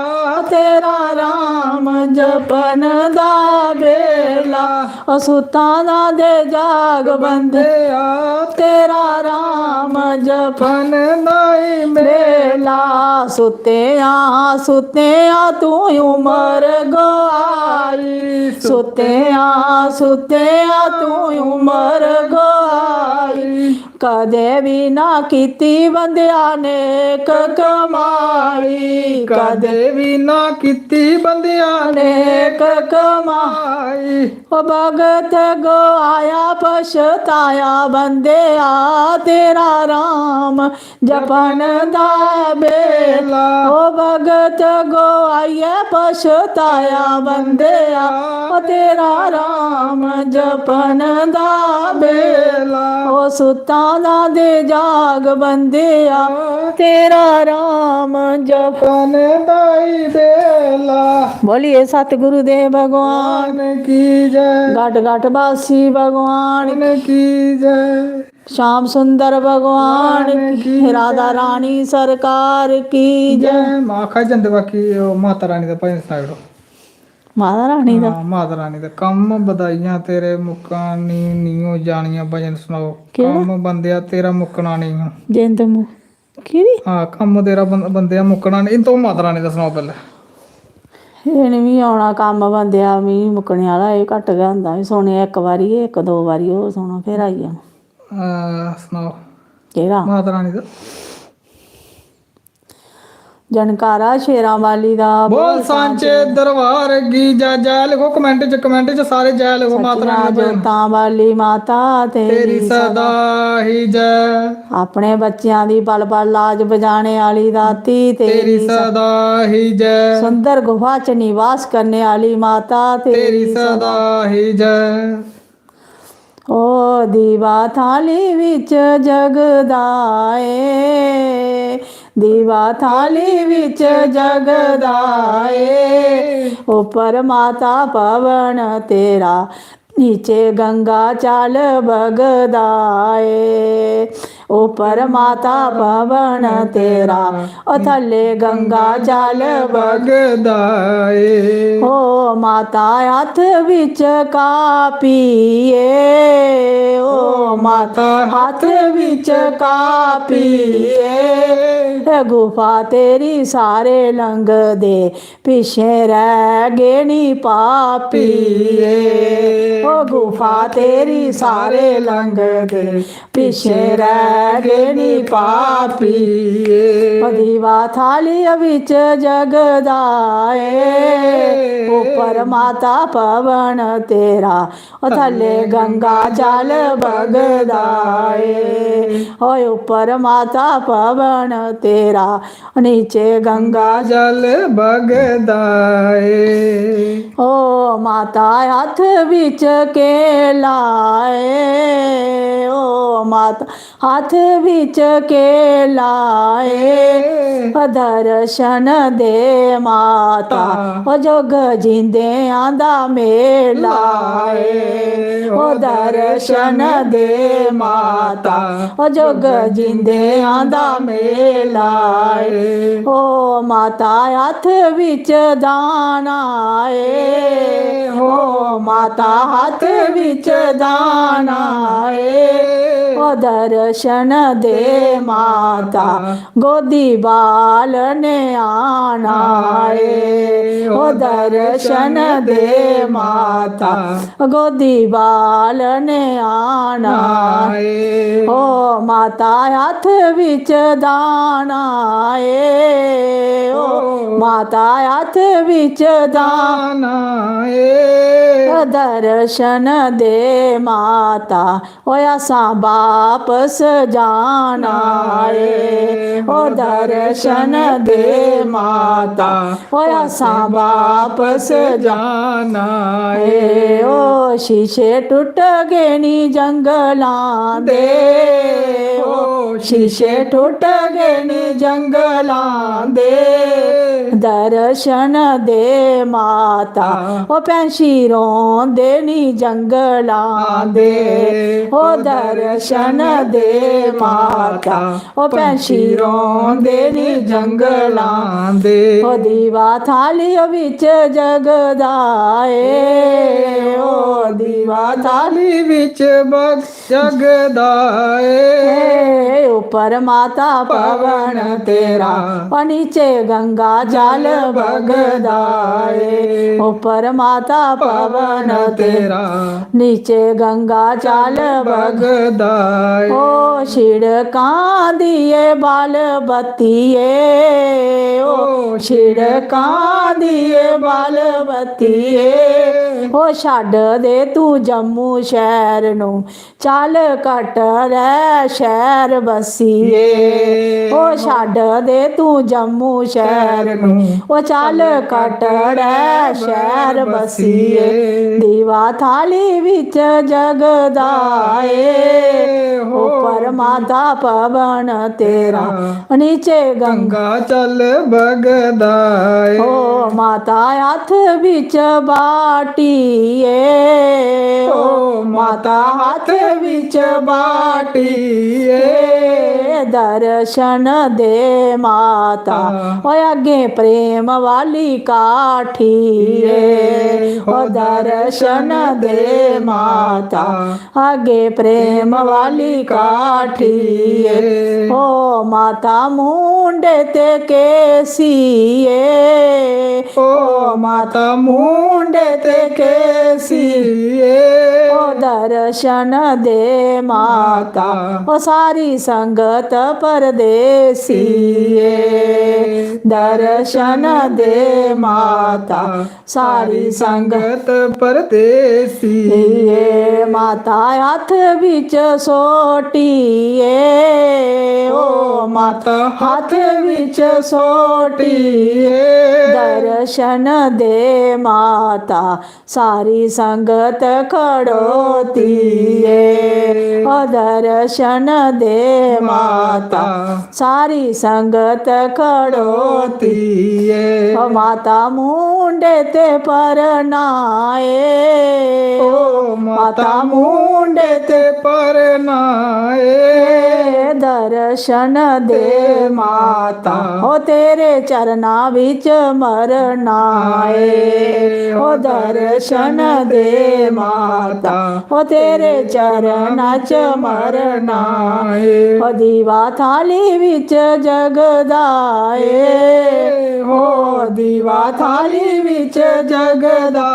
तेरा राम जपन दा बेला, ओ सुतां दा दे जाग बंदेया, तेरा राम जपन दाई बेला। सुत्तियां सुत्तियां तू उमर गवाई, सुत्तियां सुत्तियां तू उमर गवाई, कदे भी ना कीती बंदिया नेक कमाई, कदे भी ना कीती बंदिया नेक कमाई। ओ भगत गो आया पछताया बंदिया, तेरा राम जपन दा बेला, ओ भगत गो आया पछताया बंदिया, ओ तेरा राम जपन दा बेला, ओ सुता दा दे जाग बंदिया, तेरा राम जपन दाई बेला। बोलिए सतगुरु देव भगवान की जय, घट घट बासी भगवान की जय, श्याम सुंदर भगवान की, राधा रानी सरकार की जय। आखा जंदे बाकी माता रानी दा भजन सनाई ओड़ो। माता रानी दा माता रानी दा कम बधाइयां तेरे मुक्कानी नीओ जानियां भजन सुनाओ, केह्ड़ा? कम बंदेया तेरा मुक्कना नहीं। जिंद केह्ड़ी? हाँ कम तेरा बंदेया मुक्कना नहीं। तो माता रानी दा सनाओ पैह्ले। एह् नी मिगी औना कम्म बंदेया मिगी मुक्कने आह्ला, एह् घट्ट गै होंदा, सुनेआ इक बारी इक दो बारी होर सुनो फिर आई जाना। सनाओ केह्ड़ा? माता रानी दा। जनकारा शेरां वाली दा बोल सांचे दरबार की जय। जय लिखो कमेंट च सारे जय लिखो। माता रानी दा भजन। जोतां वाली माता तेरी सदा ही जय। अपने बच्चों दी पल पल लाज बजाने वाली दाती तेरी सदा ही जय। सुंदर गुफा च निवास करने वाली माता तेरी सदा ही जय। ओ दीवा थाली विच जगदाए, दीवा थाली विच जगदाए, ऊपर माता पवन तेरा नीचे गंगा चाल बगदाए, ऊपर माता पवन तेरा ओ थल्ले गंगा चाल बगदाए। ओ माता हथ विच कापीए, ओ माता हथ विच कापीए, गुफा तेरी सारे लंघ दे पिछे रह गए नी पापीए, ओ गुफा तेरी सारे लंघ दे पिछे रह ਗਏ ਨੀ ਪਾਪੀਏ ਓ ਦੀਵਾ ਥਾਲੀ ਵਿੱਚ ਜਗਦਾ ਏ ਉੱਪਰ ਮਾਤਾ ਪਵਨ ਤੇਰਾ ਓ ਥੱਲੇ ਗੰਗਾ ਜਲ ਵਗਦਾ ਏ ਓਏ ਉੱਪਰ ਮਾਤਾ ਪਵਨ ਤੇਰਾ ਨੀਚੇ ਗੰਗਾ ਜਲ ਵਗਦਾ ਏ ਓ ਮਾਤਾ ਹੱਥ ਵਿੱਚ ਕੇਲਾ ਏ ਓ ਮਾਤਾ ਹੱਥ ਵਿੱਚ ਕੇਲਾ ਏ ਦਰਸ਼ਨ ਦੇ ਮਾਤਾ ਓ ਜੋਗ ਜਿੰਦਿਆਂ ਦਾ ਮੇਲਾ ਏ ਓ ਦਰਸ਼ਨ ਦੇ ਮਾਤਾ ਓ ਜੋਗ ਜਿੰਦਿਆਂ ਦਾ ਮੇਲਾ ਏ ਓ ਮਾਤਾ ਹੱਥ ਵਿੱਚ ਦਾਣਾ ਏ ਓ ਮਾਤਾ ਹੱਥ ਵਿੱਚ ਦਾਣਾ ਏ ਓ ਦਰਸ਼ਨ ਦੇ ਮਾਤਾ ਗੋਦੀ ਬਾਲ ਨੇ ਆਣਾ ਏ ਓ ਦਰਸ਼ਨ ਦੇ ਮਾਤਾ ਗੋਦੀ ਬਾਲ ਨੇ ਆਣਾ ਏ ਓ ਮਾਤਾ ਹੱਥ ਵਿੱਚ ਦਾਣਾ ਏ ਓ ਮਾਤਾ ਹੱਥ ਵਿੱਚ ਦਾਣਾ ਏ ਦਰਸ਼ਨ ਦੇ ਮਾਤਾ ਓਏ ਅਸਾਂ ਵਾਪਸ ਜਾਣਾ ਏ ਓ ਦਰਸ਼ਨ ਦੇ ਮਾਤਾ ਓਏ ਅਸਾਂ ਵਾਪਸ ਜਾਣਾ ਏ ਓ ਸ਼ੀਸ਼ੇ ਟੁੱਟ ਗਏ ਨੀ ਜੰਗਲਾਂ ਦੇ ਓ ਸ਼ੀਸ਼ੇ ਟੁੱਟ ਗਏ ਨੀ ਜੰਗਲਾਂ ਦੇ ਦਰਸ਼ਨ ਦੇ ਮਾਤਾ ਓ ਪੈਂਛੀ ਰੋਂਦੇ ਨੀ ਜੰਗਲਾਂ ਦੇ ਓ ਦਰਸ਼ਨ ਦੇ ਮਾਤਾ ਓ ਪੈਂਛੀ ਰੋਂਦੇ ਨੀ ਜੰਗਲਾਂ ਦੇ ਓ ਦੀਵਾ ਥਾਲੀ ਵਿੱਚ ਜਗਦਾ ਏ ਓ ਦੀਵਾ ਥਾਲੀ ਵਿੱਚ ਜਗਦਾ ਏ ਉੱਪਰ ਮਾਤਾ ਪਵਨ ਤੇਰਾ ਓ ਨੀਚੇ ਗੰਗਾ ਜਲ ਵਗਦਾ ਏ ਉੱਪਰ ਮਾਤਾ ਪਵਨ ਤੇਰਾ ਨੀਚੇ ਗੰਗਾ ਜਲ ਵਗਦਾ ਏ ਓ ਛਿੜਕਾਂ ਦੀਏ ਬਲ ਬੱਤੀਏ ਓ ਛਿੜਕਾਂ ਦੀਏ ਬਲ ਬੱਤੀਏ ਓ ਛੱਡ ਦੇ ਤੂੰ ਜੰਮੂ ਸ਼ਹਿਰ ਨੂੰ ਚੱਲ ਕੱਟ ਲੈ ਸ਼ਹਿਰ ਬਸੀਏ ਓ ਛੱਡ ਦੇ ਤੂੰ ਜੰਮੂ ਸ਼ਹਿਰ ਨੂੰ ਓ ਚੱਲ ਕੱਟ ਲੈ ਸ਼ਹਿਰ ਬਸੀਏ ਦੀਵਾ ਥਾਲੀ ਵਿੱਚ ਜਗਦਾ ਏ ਉੱਪਰ ਮਾਤਾ ਪਵਨ ਤੇਰਾ ਨੀਚੇ ਗੰਗਾ ਚੱਲ ਵਗਦਾ ਏ ਓ ਮਾਤਾ ਹੱਥ ਵਿੱਚ ਬਾਟੀ ਏ ਓ ਮਾਤਾ ਹੱਥ ਵਿੱਚ ਬਾਟੀ ਏ ਦਰਸ਼ਨ ਦੇ ਮਾਤਾ ਓਏ ਅੱਗੇ ਪ੍ਰੇਮ ਵਾਲੀ ਕਾਠੀ ਏ ਓ ਦਰਸ਼ਨ ਦੇ ਮਾਤਾ ਅੱਗੇ ਪ੍ਰੇਮ ਵਾਲੀ ਕਾਠੀ ਏ ਓ ਮਾਤਾ ਮੁੰਡੇ ਤੇ ਕੇਸੀ ਏ ਓ ਮਾਤਾ ਮੁੰਡੇ ਤੇ ਕੇਸੀ ਏ ਓ ਦਰਸ਼ਨ ਦੇ ਮਾਤਾ ਓ ਸਾਰੀ ਸੰਗਤ ਪਰਦੇਸੀ ਏ ਦਰਸ਼ਨ ਦੇ ਮਾਤਾ ਸਾਰੀ ਸੰਗਤ ਪਰਦੇਸੀ ਏ ਮਾਤਾ ਹੱਥ ਵਿੱਚ ਸੋਟੀ ਏ ਓ ਮਾਤਾ ਹੱਥ ਵਿੱਚ ਸੋਟੀ ਏ ਦਰਸ਼ਨ ਦੇ ਮਾਤਾ ਸਾਰੀ ਸੰਗਤ ਖੜੋਤੀ ਏ ਓ ਦਰਸ਼ਨ ਦੇ ਮਾਤਾ ਸਾਰੀ ਸੰਗਤ ਖੜੋਤੀ ਏ ਓ ਮਾਤਾ ਮੁੰਡੇ ਤੇ ਪਰਨਾਏ ਓ ਮਾਤਾ ਮੁੰਡੇ ਤੇ ਪਰਨਾਏ ਦਰਸ਼ਨ ਦੇ ਮਾਤਾ ਓ ਤੇਰੇ ਚਰਨਾਂ ਵਿੱਚ ਮਰਨਾ ਏ ਓ ਦਰਸ਼ਨ ਦੇ ਮਾਤਾ ਓ ਤੇਰੇ ਚਰਨਾਂ 'ਚ ਮਰਨਾ ਏ ਓ ਦੀਵਾ ਥਾਲੀ ਵਿੱਚ ਜਗਦਾ ਏ ਓ ਦੀਵਾ ਥਾਲੀ ਵਿੱਚ ਜਗਦਾ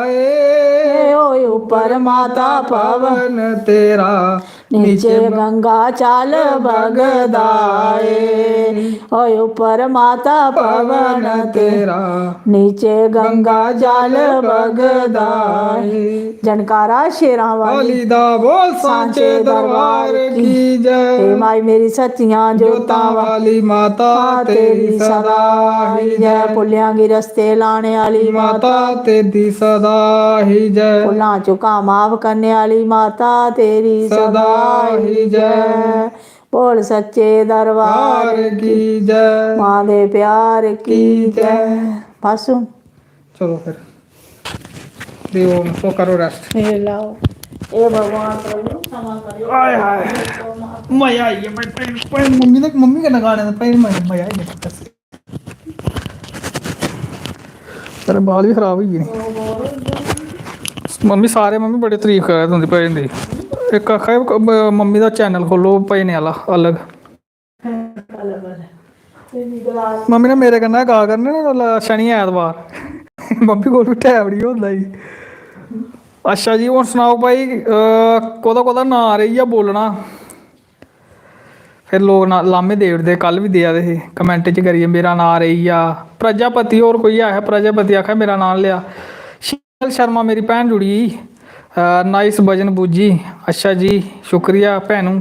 ਏ ਓਏ ਉੱਪਰ ਮਾਤਾ ਪਵਨ ਤੇਰਾ नीचे गंगा चाल बगदाए ओए ऊपर माता पवन तेरा नीचे गंगा चाल बगदाए जनकारा शेरां वाली दा बोल सांचे दरबार की जय। हे माई मेरी सच्चियां जोतां वाली माता तेरी सदा ही जय पुलियां गी रस्ते लाने वाली माता तेरी सदा ही जय। भुल्लां चुकां माफ करने वाली माता तेरी सदा ही जय बोल सच्चे दरबार की जय। माँ दे प्यार की जय बस हुण चलो फिर देवो तो करो रेस्ट। फिर लाओ ए भगवान प्रभु क्षमा करियो आय हाय मजा आई है भाई मम्मी के गाने में पहले मजा आई है। तेरे बाल भी खराब ही गए मम्मी सारे मम्मी बड़ी तारीफ करा तुंदी भजन दी। एक आखा मम्मी दा चैनल खोलो भजन आह्ला अलग। मम्मी ने मेरे कन्नै गा करने ना शनि ऐतवार मम्मी कोल बी टैम नहीं होंदा जी। अच्छा जी हुण सनाओ भाई कोह्दा कोह्दा नांऽ रेही गेआ बोलना फिर लोग लामे देई ओड़दे कल भी देआ दे हे कमेंट च करियै मेरा नांऽ रेही गेआ। प्रजापति होर कोई है प्रजापति आखा मेरा नांऽ लिया। शीतल शर्मा मेरी भैन जुड़ी नाइस भजन बूजी अच्छा जी शुक्रिया भैनू।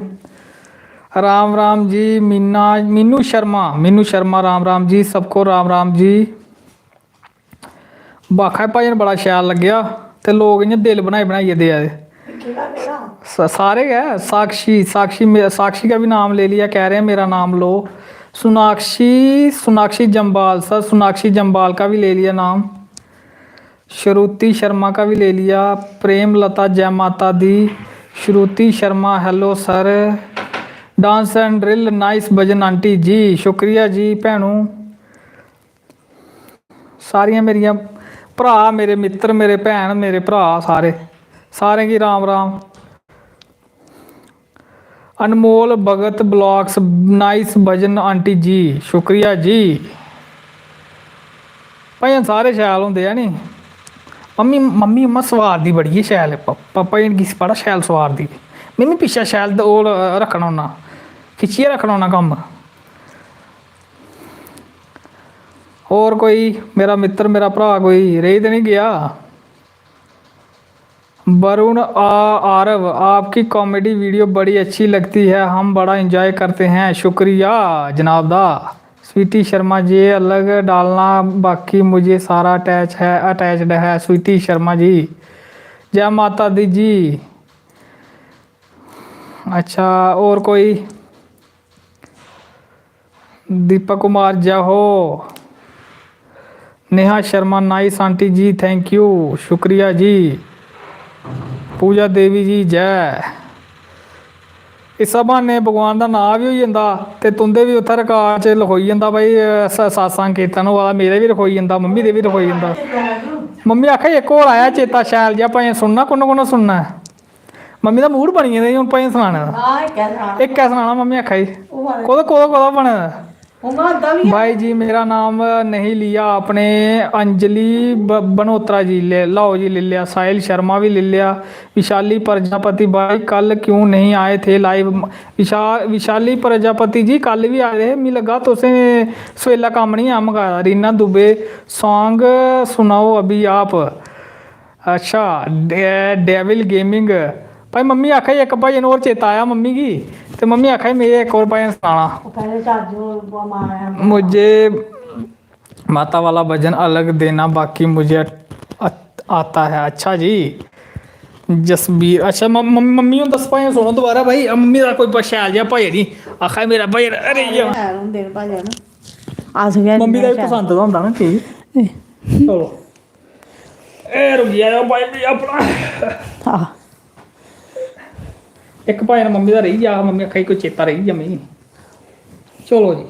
राम राम जी मीनू शर्मा राम राम जी सबको राम राम जी। बाखा भजन बड़ा शैल लग्गेआ ते लोग इ'यां दिल बनाइयै देआ दे सारे गै। साक्षी का भी नाम ले लिया कह रहे हैं मेरा नाम लो। सोनाक्षी जम्बाल सर सोनाक्षी जम्बाल का भी ले लिया नाम। श्रुति शर्मा का भी ले लिया। प्रेम लता जय माता दी। Shruti Sharma hello sir. Dance and drill nice bhajan aunty ji शुक्रिया जी भैनू। सारियां मेरिया भरा मेरे मित्र मेरे भैन मेरे भरा सारे की राम राम। अनमोल भगत blogs nice bhajan aunty ji शुक्रिया जी। भजन सारे शैल होंदे है नी। मम्मी अम्मा सवार दी बड़ी शैल भजन गी बड़ा शैल सवार दी। में पिच्छे शैल ओह् रक्खना होन्ना खिच्चियै रक्खना होन्ना कम्म। और कोई मेरा मित्र मेरा भरा कोई रेही तो नहीं गया। वरुण आरव आपकी कॉमेडी वीडियो बड़ी अच्छी लगती है हम बड़ा एंजॉय करते हैं शुक्रिया जनाब दा। स्वीटी शर्मा जी अलग डालना बाकी मुझे सारा अटैच्ड है स्वीटी शर्मा जी जय माता दी जी। अच्छा और कोई दीपक कुमार जय हो। Neha Sharma nice aunty ji thank you शुक्रिया जी। पूजा देवी जी जय। इस बहाने भगवान का नाम भी हो जाता तो तुंदे भी उत्थे रिकार्ड च लखोई जाता भाई सत्संग कीर्तन होआ मेरे भी रखोई जाता मम्मी दे भी रखोई जाता। मम्मी आखा एक होर आया चेता शैल जिहा भजन सुनना कुन सुनना है। मम्मी का मूड बनी गेदा हूँ भजन सनाने का। एक है सुनाना मम्मी आखा जी कोह्दा बने दा। भाई जी मेरा नाम नहीं लिया आपने अंजलि बनोत्रा जी लाओ जी ले लिया। साहिल शर्मा भी ले लिया। विशाली प्रजापति भाई कल क्यों नहीं आए थे लाइव। विशाली प्रजापति जी कल भी आए थे मिगी लगा तुसें सवेला कम्म नहीं आ मंगाया। रीना दुबे सॉन्ग सुनाओ अभी आप। अच्छा डेविल गेमिंग भाई मम्मी आखा एक भजन और चेता आया मम्मी की तो मम्मी आखा मेरे एक और भजन सुनाना। मुझे माता वाला भजन अलग देना बाकी मुझे आता है। अच्छा जी जसबीर अच्छा मम्मी हूँ दस भजन सुनो दोबारा भाई। मम्मी का कोई शैल जिहा भजन ही आखा मेरा भजन अरे मम्मी का भी पसंद का होंदा ना चीज। चलो ए रुक गया भाई अपना एक भजन मम्मी का रही जा। मम्मी आखा कोई चेता रही जा मिगी। चलो जी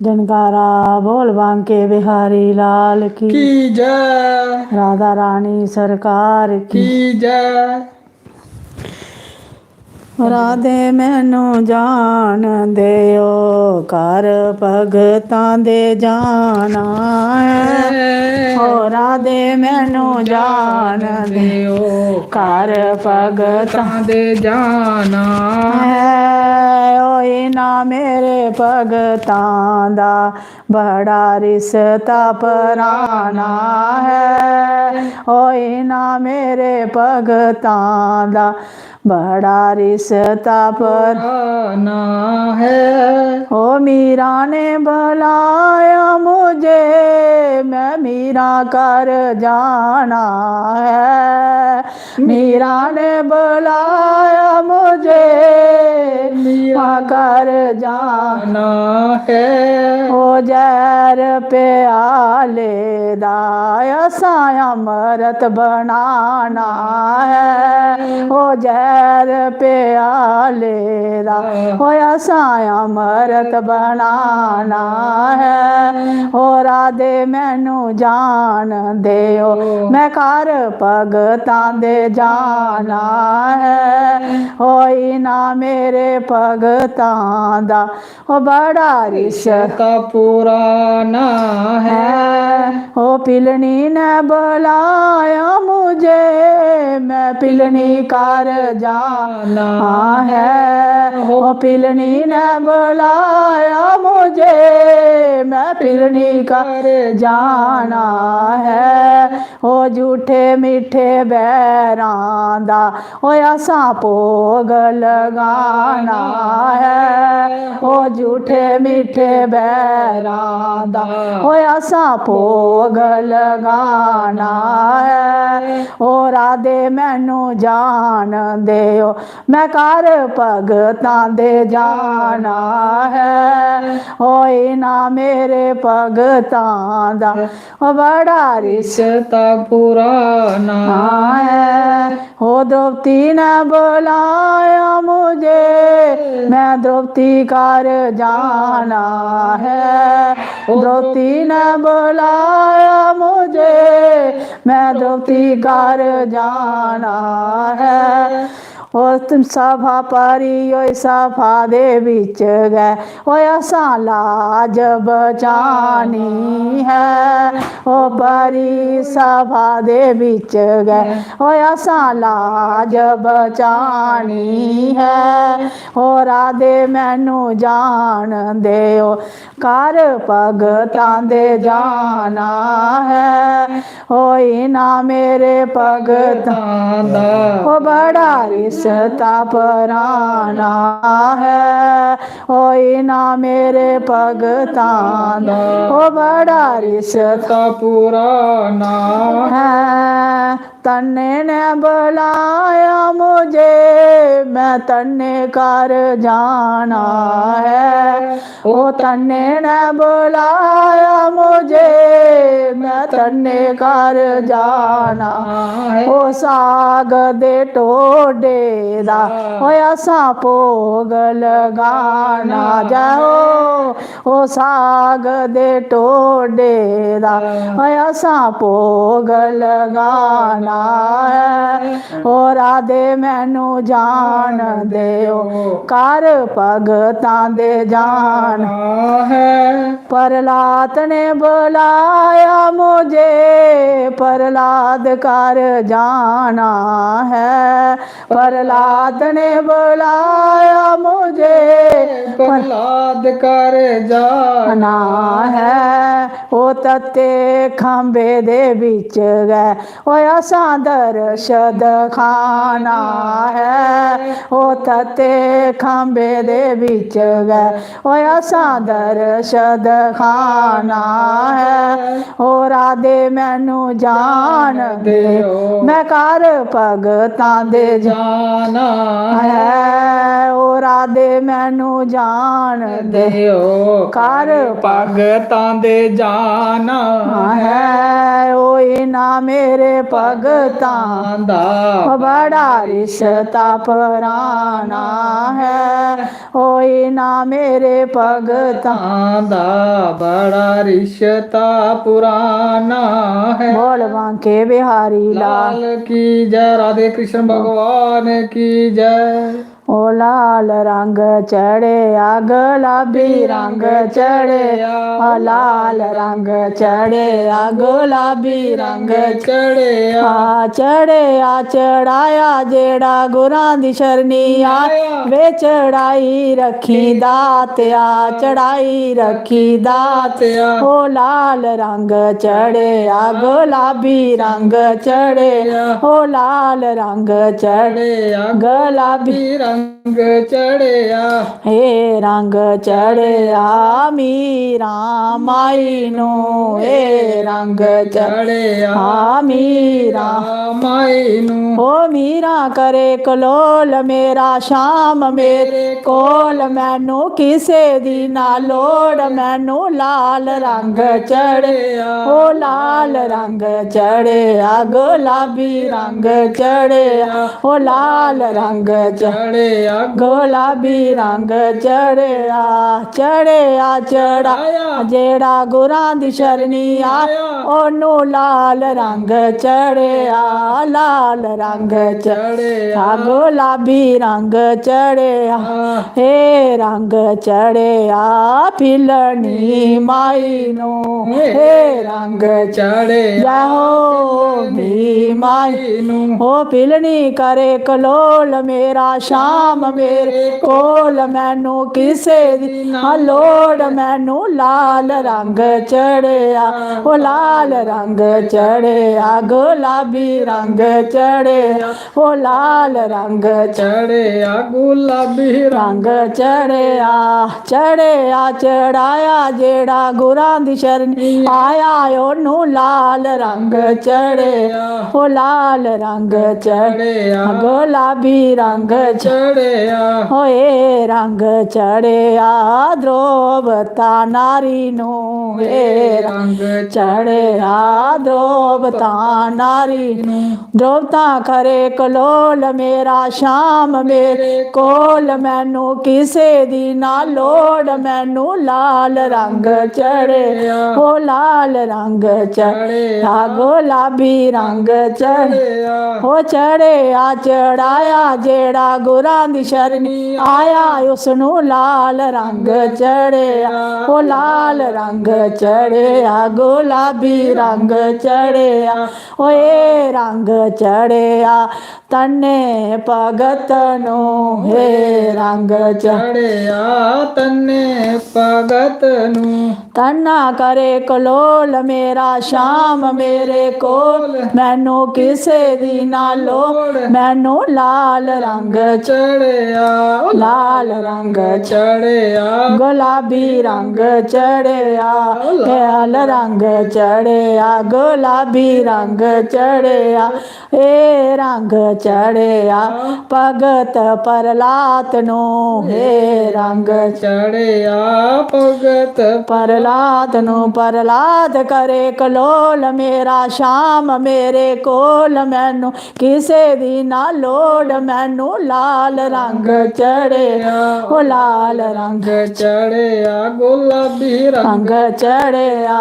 जनकारा बोल बांके बिहारी लाल की जय। राधा रानी सरकार की जय। ਰਾਧੇ ਮੈਨੂੰ ਜਾਣ ਦਿਓ ਘਰ ਭਗਤਾਂ ਦੇ ਜਾਣਾ ਹੈ ਹੋ ਰਾਧੇ ਮੈਨੂੰ ਜਾਣ ਦਿਓ ਘਰ ਭਗਤਾਂ ਦੇ ਜਾਣਾ ਹੈ ਓਏ ਨਾ ਮੇਰੇ ਭਗਤਾਂ ਦਾ ਬੜਾ ਰਿਸ਼ਤਾ ਪੁਰਾਣਾ ਹੈ ਓਏ ਨਾ ਮੇਰੇ ਭਗਤਾਂ ਦਾ बड़ा रिश्ता पुराना है ओ मीरा ने बुलाया मुझे मैं मीरा कर जाना है मीरा ने बुलाया मुझे मीरा कर जाना है ओ जहर प्याले दाया साया अमृत बनाना है ओ जहर प्याले दा होया साया अमृत बनाना है हो राधे मैनू जान दियो मैं घर भगतां दे जाना है होई ना मेरे भगतां दा ओ बड़ा रिश्ता पुराना है ओ पिलनी ने बुलाया मुझे मैं पिलनी कर जाना है ओ पिलनी ने बुलाया मुझे मैं पिलनी कर जाना है ओ झूठे मीठे बैरां दा ओ असा भोग लगाना है ओ झूठे मीठे बैरां दा ओ असा भोग लगाना है ओ राधे मैनू जान दियो मैं घर भगतां दे जाना है होई ना मेरे भगतां दा ओ बड़ा रिश्ता पुराना है ओ द्रौपदी ने बुलाया मुझे मैं द्रौपदी कर जाना है द्रौपदी ने बुलाया मुझे मैं द्रौपदी कर जाना है ओ तुम सभा परी ओ सभा दे विच गए ओ असा लाज बचानी है ओ परी सभा दे विच गए ओ असा लाज बचानी है ओ राधे मैनू जान दियो घर भगतां दे जाना है होई ना मेरे भगतां दा ओ बड़ा रिश्ता पुराना है होई ना मेरे भगतां दा ओ बड़ा रिश्ता पुराना है तन्ने ने बुलाया मुझे मैं तन्ने कर जाना है ओ तन्ने ने बुलाया मुझे मैं तन्ने कर जाना है ओ साग दे टोडे दा होया सा भोग लगाना जाओ ओ साग दे टोडे दा होया सा भोग लगाना है ओ राधे मैनू जान दियो घर भगतां दे जाना है प्रहलाद ने बुलाया मुझे प्रहलाद कर जाना है प्रहलाद ने बुलाया मुझे प्रहलाद कर जाना है ओ तत्ते खंबे दे विच गए ओ असा दर्शन खाना है ओ तत्ते खंबे दे विच गए ओ असा दर्शन खाना है ओ राधे मैनू जान दियो मैं घर भगतां दे जाना है ओ राधे मैनू जान दियो घर भगतां दे जाना है ओए ना मेरे भगतां दा बड़ा रिश्ता पुराना है ओए ना मेरे भगतां दा बड़ा रिश्ता पुराना है बोल बांके बिहारी लाल लाल की जय राधे कृष्ण भगवान की जय। ओ लाल रंग चढ़िया गुलाबी रंग चढ़िया लाल रंग चढ़िया गुलाबी रंग चढ़िया चढ़िया चढ़ाया जेड़ा गुरां दी शरणी आया वे चढ़ाई रखी दातिया चढ़ाई रखी दातिया ओ लाल रंग चढ़िया गुलाबी रंग चढ़िया ओ लाल रंग चढ़िया गुलाबी रंग चढ़िया हे रंग चढ़िया मीरा माई नो हे रंग चढ़िया मीरा माई नू ओ मीरा करे कलोल मेरा शाम मेरे कोल मैनू किसे दी ना लोड़ मैनू लाल रंग चढ़िया ओ लाल रंग चढ़िया गुलाबी रंग चढ़िया ओ लाल रंग चढ़िया गुलाबी रंग चढ़िया चढ़िया चढ़ाया जेड़ा गुरां दी शरणी आया ओनू लाल रंग चढ़िया लाल रंग चढ़िया गुलाबी रंग चढ़िया हे रंग चढ़िया फिलनी माई नो हे रंग चढ़िया हो भी माई हो फिलनी करे कलोल मेरा शाम मेरे कोल मैनू किसे दी ना लोड़ मैनू लाल रंग चढ़िया ओ लाल रंग चढ़िया गुलाबी रंग चढ़िया ओ लाल रंग चढ़िया गुलाबी रंग चढ़िया चढ़िया चढ़ाया जेड़ा गुरां दी शरणी आया ओनू लाल रंग चढ़िया ओ लाल रंग चढ़िया गुलाबी रंग चढ़िया होए रंग चढ़िया द्रोवता नारी नो हे रंग चढ़िया द्रोवता नारी द्रोवता करे कलोल मेरा शाम मेरे कोल मैनू किसे दी ना लोड़ मैनू लाल रंग चढ़िया ओ लाल रंग चढ़िया गुलाबी रंग चढ़िया ओ चढ़िया चढ़ाया जेड़ा गुरां दी शरणी आया उसनू लाल रंग चढ़िया ओ लाल रंग चढ़िया गुलाबी रंग चढ़िया ओए रंग चढ़िया तन्ने भगत नो हे रंग चढ़िया तन्ने भगत नू तन्ना करे कलोल मेरा शाम मेरे कोल मैनू किसे दी ना लोड़ मैनू लाल रंग चढ़िया लाल रंग चढ़िया गुलाबी रंग चढ़िया लाल रंग चढ़िया गुलाबी रंग चढ़िया ए रंग चढ़िया भगत प्रहलाद नो हे रंग चढ़िया भगत प्रहलाद नो प्रहलाद करे कलोल मेरा शाम मेरे कोल मैनू किसे दी ना लोड़ मैनू लाल रंग चढ़िया ओ लाल रंग चढ़िया गुलाबी रंग चढ़िया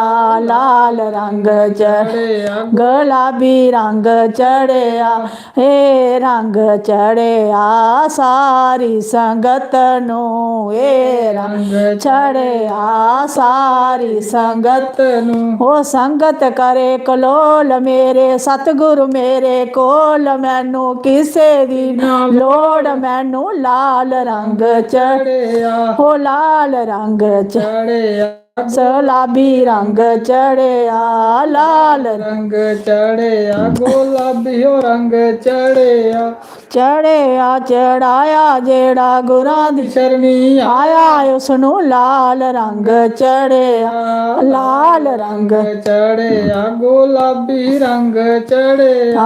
लाल रंग चढ़िया गुलाबी रंग चढ़िया हे रंग चढ़िया सारी संगत नो हे रंग चढ़िया सारी संगत नू ओ संगत करे कलोल मेरे सतगुरु मेरे कोल मैनू किसे दी लोड़ मैनू लाल रंग चढ़िया ओ लाल रंग चढ़िया सलाबी रंग चढ़िया लाल रंग चढ़िया गुलाबी रंग चढ़िया चढ़िया चढ़ाया जेड़ा गुरां दी शरणी आया उसनू लाल रंग चढ़िया लाल रंग चढ़िया गुलाबी रंग चढ़िया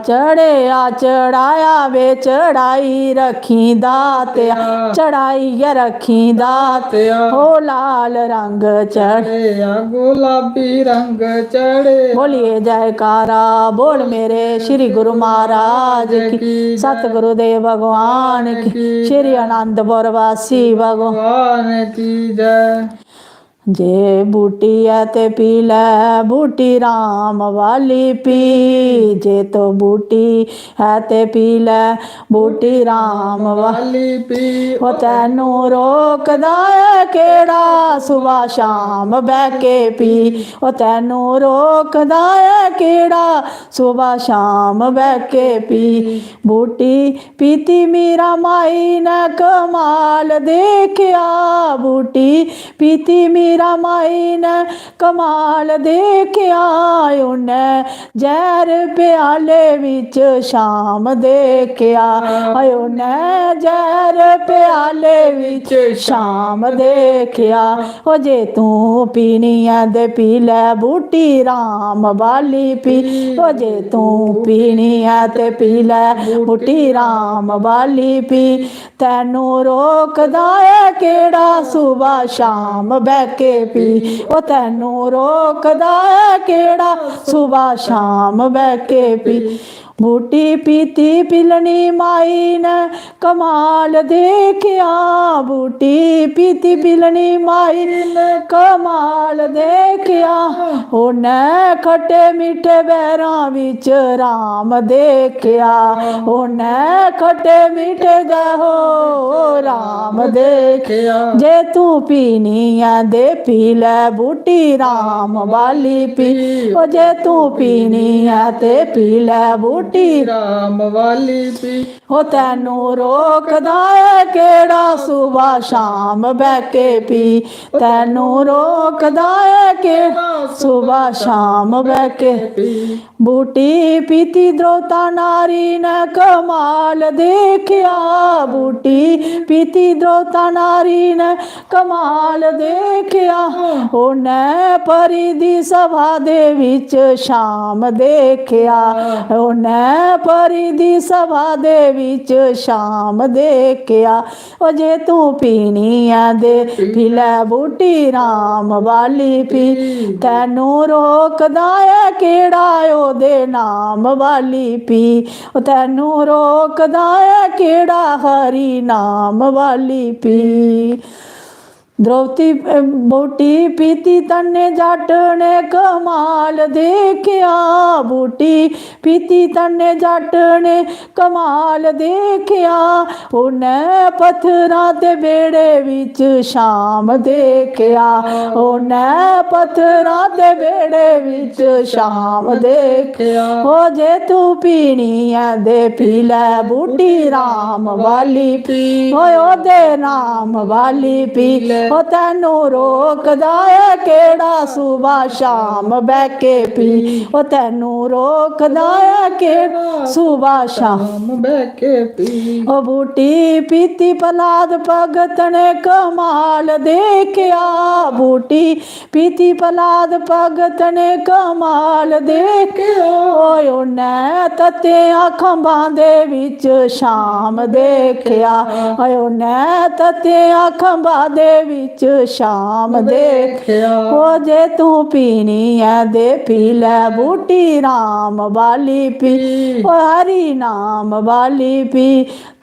चढ़िया चढ़ाया वे चढ़ाई रखी दातिया चढ़ाई रखी दातिया ओ लाल रंग चढ़िया गुलाबी रंग चढ़े बोलिए जयकारा बोल मेरे श्री गुरु महाराज की सतगुरुदेव भगवान की श्री आनंदपुर वासी भगवान भगवान की जय। ਜੇ ਬੂਟੀ ਹੈ ਤੇ ਪੀ ਲੈ ਬੂਟੀ ਰਾਮ ਵਾਲੀ ਪੀ, ਜੇ ਤੋ ਬੂਟੀ ਹੈ ਤੇ ਪੀ ਲੈ ਬੂਟੀ ਰਾਮ ਵਾਲੀ ਪੀ ਉਹ ਤੈਨੂੰ ਰੋਕਦਾ ਹੈ ਕਿਹੜਾ, ਸੁਬਹ ਸ਼ਾਮ ਬਹਿ ਕੇ ਪੀ, ਉਹ ਤੈਨੂੰ ਰੋਕਦਾ ਹੈ ਕਿਹੜਾ, ਸੁਬਹ ਸ਼ਾਮ ਬਹਿ ਕੇ ਪੀ। ਬੂਟੀ ਪੀਤੀ ਮੀਰਾ ਮਾਈ ਨੇ ਕਮਾਲ ਦੇਖਿਆ, ਬੂਟੀ ਪੀਤੀ ਮੀਰਾ ਮਾਈ ਨੇ ਕਮਾਲ ਦੇਖਿਆ, ਉਹਨੇ ਜ਼ਹਿਰ ਪਿਆਲੇ ਵਿੱਚ ਸ਼ਾਮ ਦੇਖਿਆ, ਉਹਨੇ ਜ਼ਹਿਰ ਪਿਆਲੇ ਵਿੱਚ ਸ਼ਾਮ ਦੇਖਿਆ। ਉਹ ਜੇ ਤੂੰ ਪੀਣੀ ਐ ਦੇ ਪੀ ਲੈ ਬੂਟੀ ਰਾਮ ਵਾਲੀ ਪੀ, ਉਹ ਜੇ ਤੂੰ ਪੀਣੀ ਐ ਤੇ ਪੀ ਲੈ ਬੂਟੀ ਰਾਮ ਵਾਲੀ ਪੀ, ਤੈਨੂੰ ਰੋਕਦਾ ਏ ਕਿਹੜਾ, ਸੁਬਹ ਸ਼ਾਮ ਬਹਿ ਕੇ ਪੀ, ਉਹ ਤੈਨੂੰ ਰੋਕਦਾ ਏ ਕਿਹੜਾ, ਸੁਬਹ ਸ਼ਾਮ ਬਹਿ ਕੇ ਪੀ। ਬੂਟੀ ਪੀਤੀ ਪਿਲਣੀ ਮਾਈ ਨੇ ਕਮਾਲ ਦੇਖਿਆ, ਬੂਟੀ ਪੀਤੀ ਪਿਲਣੀ ਮਾਈ ਨੇ ਕਮਾਲ ਦੇਖਿਆ, ਉਹਨੇ ਖੱਟੇ ਮਿੱਠੇ ਬਹਿਰਾਂ ਵਿੱਚ ਰਾਮ ਦੇਖਿਆ, ਉਹਨੇ ਖੱਟੇ ਮਿੱਠੇ ਗਹੋ ਰਾਮ ਦੇਖਿਆ। ਜੇ ਤੂੰ ਪੀਣੀ ਐ ਦੇ ਪੀ ਲੈ ਬੂਟੀ ਰਾਮ ਵਾਲੀ ਪੀ, ਉਹ ਜੇ ਤੂੰ ਪੀਣੀ ਐ ਤੇ ਪੀ ਲੈ ਬੂਟੀ ਰਾਮ ਵਾਲੀ ਪੀ, ਉਹ ਤੈਨੂੰ ਰੋਕਦਾ ਏ ਕਿਹੜਾ, ਸੁਬਹ ਸ਼ਾਮ ਬਹਿ ਕੇ ਪੀ, ਤੈਨੂੰ ਰੋਕਦਾ ਏ ਕਿਹੜਾ, ਸੁਬਹ ਸ਼ਾਮ ਬਹਿ ਕੇ ਪੀ। ਬੂਟੀ ਪੀਤੀ ਦ੍ਰੋਤਾ ਨਾਰੀ ਨੇ ਕਮਾਲ ਦੇਖਿਆ, ਬੂਟੀ ਪੀਤੀ ਦ੍ਰੋਤਾ ਨਾਰੀ ਨੇ ਕਮਾਲ ਦੇਖਿਆ, ਉਹਨੇ ਪਰੀ ਦੀ ਸਭਾ ਦੇ ਵਿੱਚ ਸ਼ਾਮ ਦੇਖਿਆ, ਉਹਨੇ ਪਰੀ ਦੀ ਸਭਾ ਦੇ ਵਿੱਚ ਸ਼ਾਮ ਦੇਖਿਆ। ਉਹ ਜੇ ਤੂੰ ਪੀਣੀ ਐ ਦੇ ਪੀ ਲੈ ਬੂਟੀ ਰਾਮ ਵਾਲੀ ਪੀ, ਤੈਨੂੰ ਰੋਕਦਾ ਏ ਕਿਹੜਾ, ਉਹਦੇ ਨਾਮ ਵਾਲੀ ਪੀ, ਉਹ ਤੈਨੂੰ ਰੋਕਦਾ ਏ ਕਿਹੜਾ, ਹਰੀ ਨਾਮ ਵਾਲੀ ਪੀ। द्रौपदी बूटी पीती तन्ने जट ने कमाल देखिया, बूटी पीती तन्ने जट ने कमाल देखिया, उन्हें पत्थरां ते बेड़े विच शाम देखिया, उन्हें पत्थरां ते बेड़े विच शाम देखिया। ओ जे तू पीनी है दे पी लै बूटी राम वाली पी, ओदे नाम वाली पी ले, ओ तैनू रोकदा है केड़ा, सुबह शाम बह के पी, ओ तैनू रोकदा है केड़ा, सुबह शाम बह के पी। ओ बूटी पीती प्रहलाद भगत ने कमाल देखिया, बूटी पीती प्रहलाद भगत ने कमाल देखिया, ओए उन्हें तत्तियां खंभां दे विच शाम देखिया, ओए उन्हें तत्तियां खंभां दे विच शाम देखिया। ओ जे तू पीनी है दे पी लै बूटी राम वाली पी, ओ हरी नाम वाली पी,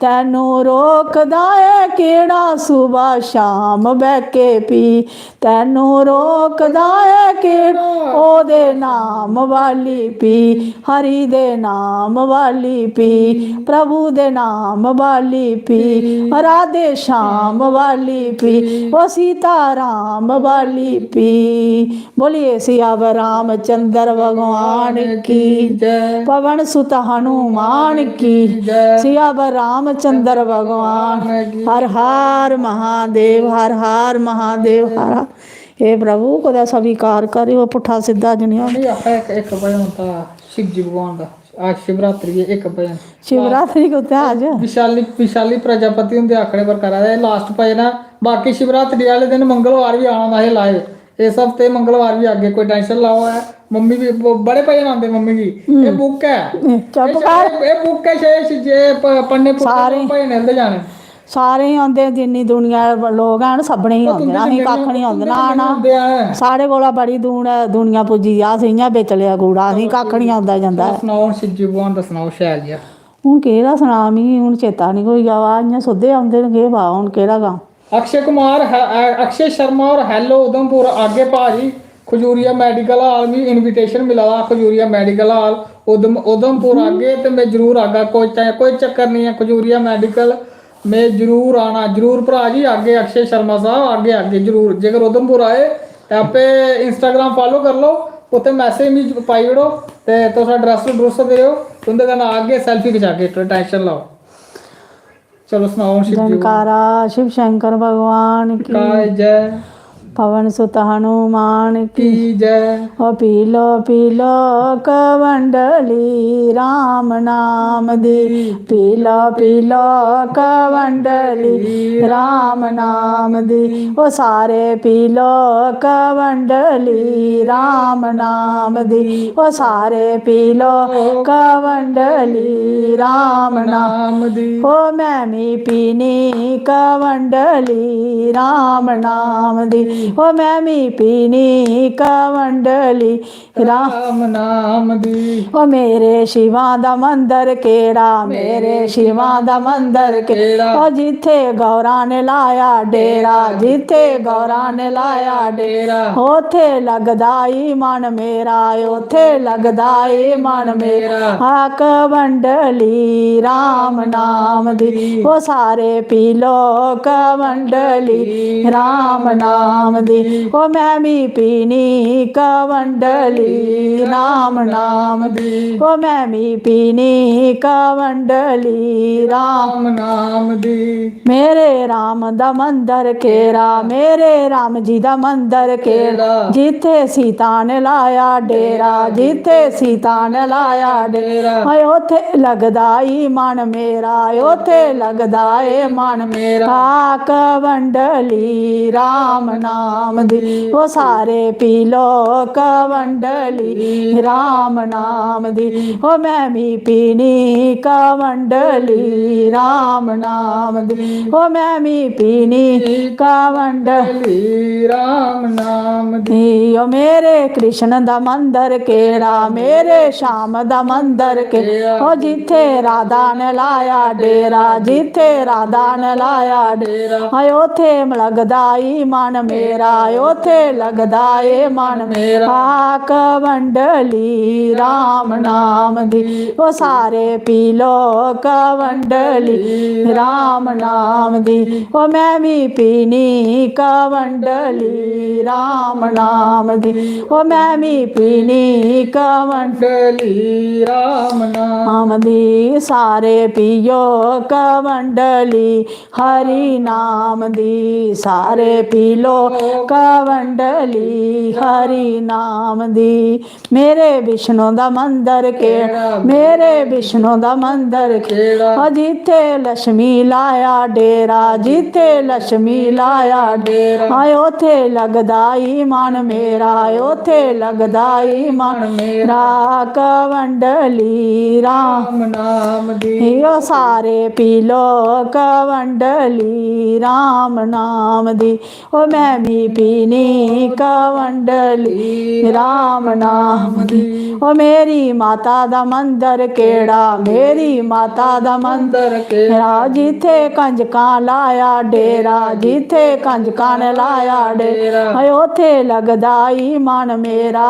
तैनू रोकदा है केड़ा, सुबह शाम बह के पी, तैनू रोकदा है केड़ा, ओदे नाम वाली पी, हरि दे नाम वाली पी, प्रभु दे नाम वाली पी, राधे श्याम वाली पी, ओ सीता राम वाली पी। बोलिए सियावर रामचंद्र भगवान की जय, पवन सुत हनुमान की जय, सियावर रामचंद्र भगवान, हर हर महादेव, हर हर महादेव, हर हे प्रभु को स्वीकार करे, वो पुठा सीधा जनिया। एक भजन था शिव जी भगवान का, आज शिवरात्रि है, एक भजन शिवरात्रि को आज विशाली विशाली प्रजापति उनके आखड़े पर करा है लास्ट भजन है। बाकी शिवरात्रि वाले दिन मंगलवार भी आना है लाइव, इस हफ्ते मंगलवार भी आगे, कोई टेंशन लाओ है। मम्मी भी बड़े भजन आते मम्मी की, ये बुक है, चुप कर, ये बुक है जे पढ़ने सारे भजन हिलते जाने, सारे ही आंदे, जिन्नी दुनिया लोग हैं सभने ही आंदे, असीं कक्ख नहीं आंदे ना ना, साढ़े कोला बड़ी दुनिया पुज्जी आ, असीं इ'यां बेच लिया कूड़ा, असीं कक्ख नहीं आंदा जंदा। सनाओ शिवजी भगवान दा सनाओ शैल जिहा। हूँ केह्ड़ा सनां, मिगी हूँ चेता नहीं कोई आवा, इ'यां सुद्धे आंदे न, केह् पा हूँ केह्ड़ा गां। अक्षय कुमार अक्षय शर्मा और हेलो उधमपुर आगे भाजी खजूरिया मेडिकल हाल मी इनविटेशन मिला दा खजूरिया मेडिकल हाल उधमपुर आगे तो मैं जरूर आगा कोई चक्कर नहीं है खजूरिया मेडिकल मैं जरूर आना जरूर भरा जी आगे अक्षय शर्मा साहब आगे आगे जरूर जेकर उधमपुर आए तो आपे इंस्टाग्राम फॉलो कर लो उत्थे मैसेज मी पाई ओड़ो ते तुस एड्रैस देओ तुंदे कन्नै आगे सेल्फी खिचा के टेंशन लाओ चलो सुनाओ शिव जी जनकारा शिव शंकर भगवान की काय जय पवन सुत हनुमान की की जय ओ पीलो कवंडली राम नाम दी पीलो कवंडली राम नाम दी ओ सारे पीलो कवंडली राम नाम दी ओ सारे पीलो कवंडली राम नाम दी ओ मैं भी पीनी कवंडली राम नाम दी ओ मैं भी पीनी कवंडली राम नाम दी ओ मेरे शिवा दा मंदर केड़ा मेरे शिवा दा मंदर केड़ा ओ जिथे गौरा ने लाया डेरा जिथे गौरा ने लाया डेरा ओथे लगदा ई मन मेरा ओथे लगदा ई मन मेरा आ कवंडली राम नाम दी ओ सारे पी लो कवंडली राम नाम दी ओ मैं भी पीनी कवंडली राम नाम दी ओ मैं भी पीनी कवंडली राम नाम दी मेरे राम दा मंदर केड़ा मेरे राम जी दा मंदर केड़ा जिथे सीता ने लाया डेरा जिथे सीता ने लाया डेरा हाय ओथे लगदा ई मन मेरा ओथे लगदा ए मन मेरा कवंडली राम नाम दी ओ सारे पी लो कवंडली राम नाम दी ओ मैं भी पीनी कवंडली राम नाम दी ओ मैं भी पीनी कवंडली राम नाम दी ओ मेरे कृष्ण दा मंदर केड़ा मेरे श्याम दा मंदर केड़ा ओ जिथे राधा ने लाया डेरा जिथे राधा ने लाया डेरा हाय ओथे लगदा ई मन मेरा ओथे लगदा ए मन मेरा कवंडली राम नाम दी ओ सारे पी लो कवंडली राम नाम दी ओ मैं भी पीनी कवंडली राम नाम दी ओ मैं भी पीनी कवंडली राम नाम दी सारे पियो कवंडली हरि नाम दी सारे पी लो कवंडली हरि नाम दी मेरे विष्णु दा मंदर केड़ा मेरे विष्णु दा मंदर केड़ा जिथे लक्ष्मी लाया डेरा जिथे लक्ष्मी लाया डेरा हाय ओथे लगदा ई मन मेरा ओथे लगदा ई मन मेरा कवंडली राम नाम दी ओ सारे पी लो कवंडली राम नाम दी ओ मैं भी पीनी कवंडली राम नाम दी ओ मेरी माता दा मंदर केड़ा मेरी माता दा मंदर केड़ा जिथे कंजकां लाया डेरा जिथे कंजकां ने लाया डेरा हाय ओथे लगदा ई मन मेरा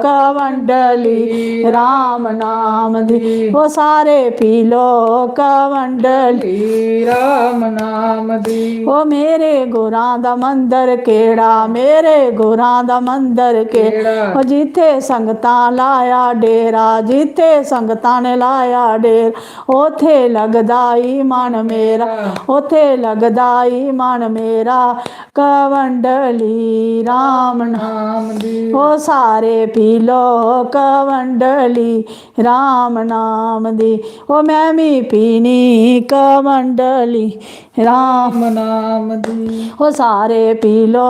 कवंडली राम नाम दी ओ सारे पी लो कवंडली राम नाम दी ओ मेरे गुरां दा मंदर केड़ा मेरे गुरां दा मंदर केड़ा ओ जिथे संगतां लाया डेरा जिथे संगतां ने लाया डेरा ओथे लगदा ई मन मेरा ओथे लगदा ई मन मेरा कवंडली राम नाम दी ओ सारे पी लो कवंडली राम नाम दी ओ मैं भी पीनी कवंडली राम नाम दी ओ सारे पी लो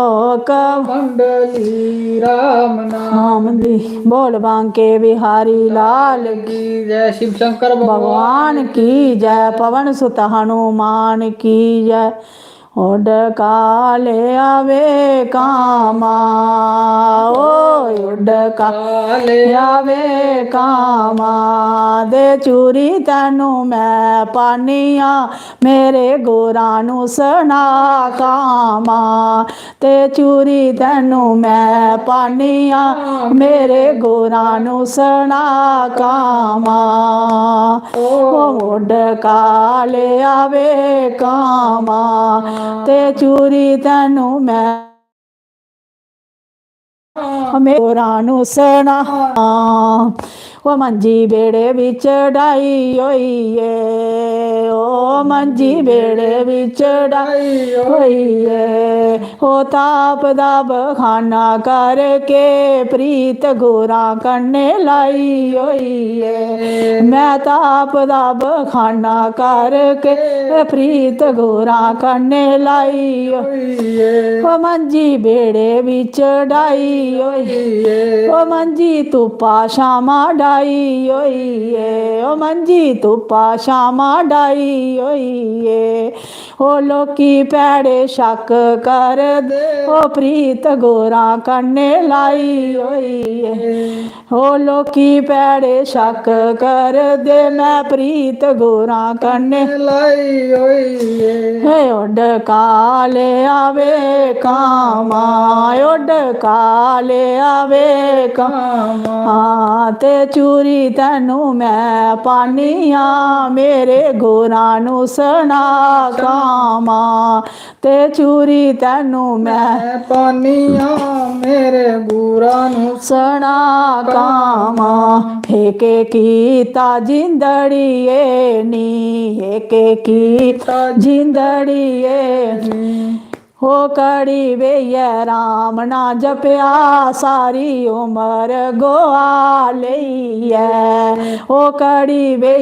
कवंडली राम नाम दी बोल बांके बिहारी लाल की जय शिव शंकर भगवान की जय पवन सुत हनुमान की जय ਉੱਡ ਕਾਲੇ ਆਵੇ ਕਾਮਾ ਓਏ ਉੱਡ ਕਾਲੇ ਆਵੇ ਕਾਮਾ ਦੇ ਚੂਰੀ ਤੈਨੂੰ ਮੈਂ ਪਾਨੀਆਂ ਮੇਰੇ ਗੁਰਾਂ ਨੂੰ ਸੁਣਾ ਕਾਮਾ ਤੇ ਚੂਰੀ ਤੈਨੂੰ ਮੈਂ ਪਾਨੀਆਂ ਮੇਰੇ ਗੁਰਾਂ ਨੂੰ ਸੁਣਾ ਕਾਮਾ ਉੱਡ ਕਾਲੇ ਆਵੇ ਕਾਮਾ ਤੇ ਚੂਰੀ ਤੈਨੂੰ ਮੈਂ ਮੇਰਾ ਨੂੰ ਸੁਣਾ ਉਹ ਮੰਜੀ ਬੇੜੇ ਵਿੱਚ ਡਾਈ ਹੋਈ ਏ ਉਹ ਮੰਜੀ ਬੇੜੇ ਵਿੱਚ ਡਾਈ ਹੋਈ ਏ ਉਹ ਤਾਪ ਦਾ ਬਖਾਨਾ ਕਰਕੇ ਪ੍ਰੀਤ ਗੋਰਾ ਕੰਨੇ ਲਾਈ ਹੋਈ ਏ ਮੈਂ ਤਾਪ ਦਾ ਬਖਾਨਾ ਕਰਕੇ ਪ੍ਰੀਤ ਗੋਰਾ ਕੰਨੇ ਲਾਈ ਹੋਈ ਏ ਉਹ ਮੰਜੀ ਬੇੜੇ ਵਿੱਚ ਡਾਈ ਹੋਈ ਏ ਉਹ ਮੰਜੀ ਧੁੱਪਾ ਸ਼ਾਮਾਂ ਡਾਈ ਹੋਈ ਏ ਉਹ ਮੰਜੀ ਧੁੱਪਾ ਸ਼ਾਮਾਂ ਡਾਈ ਹੋਈ ਏ ਉਹ ਲੋਕੀ ਪੈੜੇ ਸ਼ੱਕ ਕਰਦੇ ਉਹ ਪ੍ਰੀਤ ਗੋਰਾ ਕੰਨੇ ਲਾਈ ਹੋਈ ਏ ਉਹ ਲੋਕੀ ਪੈੜੇ ਸ਼ੱਕ ਕਰਦੇ ਮੈਂ ਪ੍ਰੀਤ ਗੋਰਾ ਕੰਨੇ ਲਾਈ ਹੋਈ ਏ ਉੱਡ ਕਾਲੇ ਆਵੇ ਕਾਮਾ ਉੱਡ ਕਾਲੇ ਆਵੇ ਕਾਮਾ ਤੇ ਚੂਰੀ ਤੈਨੂੰ ਮੈਂ ਪਾਨੀਆਂ ਮੇਰੇ ਗੋਰਾਂ ਨੂੰ ਸੁਣਾ ਕਾਮਾ ਤੇ ਚੂਰੀ ਤੈਨੂੰ ਮੈਂ ਪਾਨੀਆਂ ਮੇਰੇ ਗੋਰਾਂ ਨੂੰ ਸੁਣਾ ਕਾਮਾ ਏਕੇ ਕੀਤਾ ਜਿੰਦੜੀਏ ਨੀ ਏਕੇ ਕੀਤਾ ਜਿੰਦੜੀਏ ਨੀ हो कड़ी वे राम ना जपया सारी उम्र गोवा लई हो कड़ी वे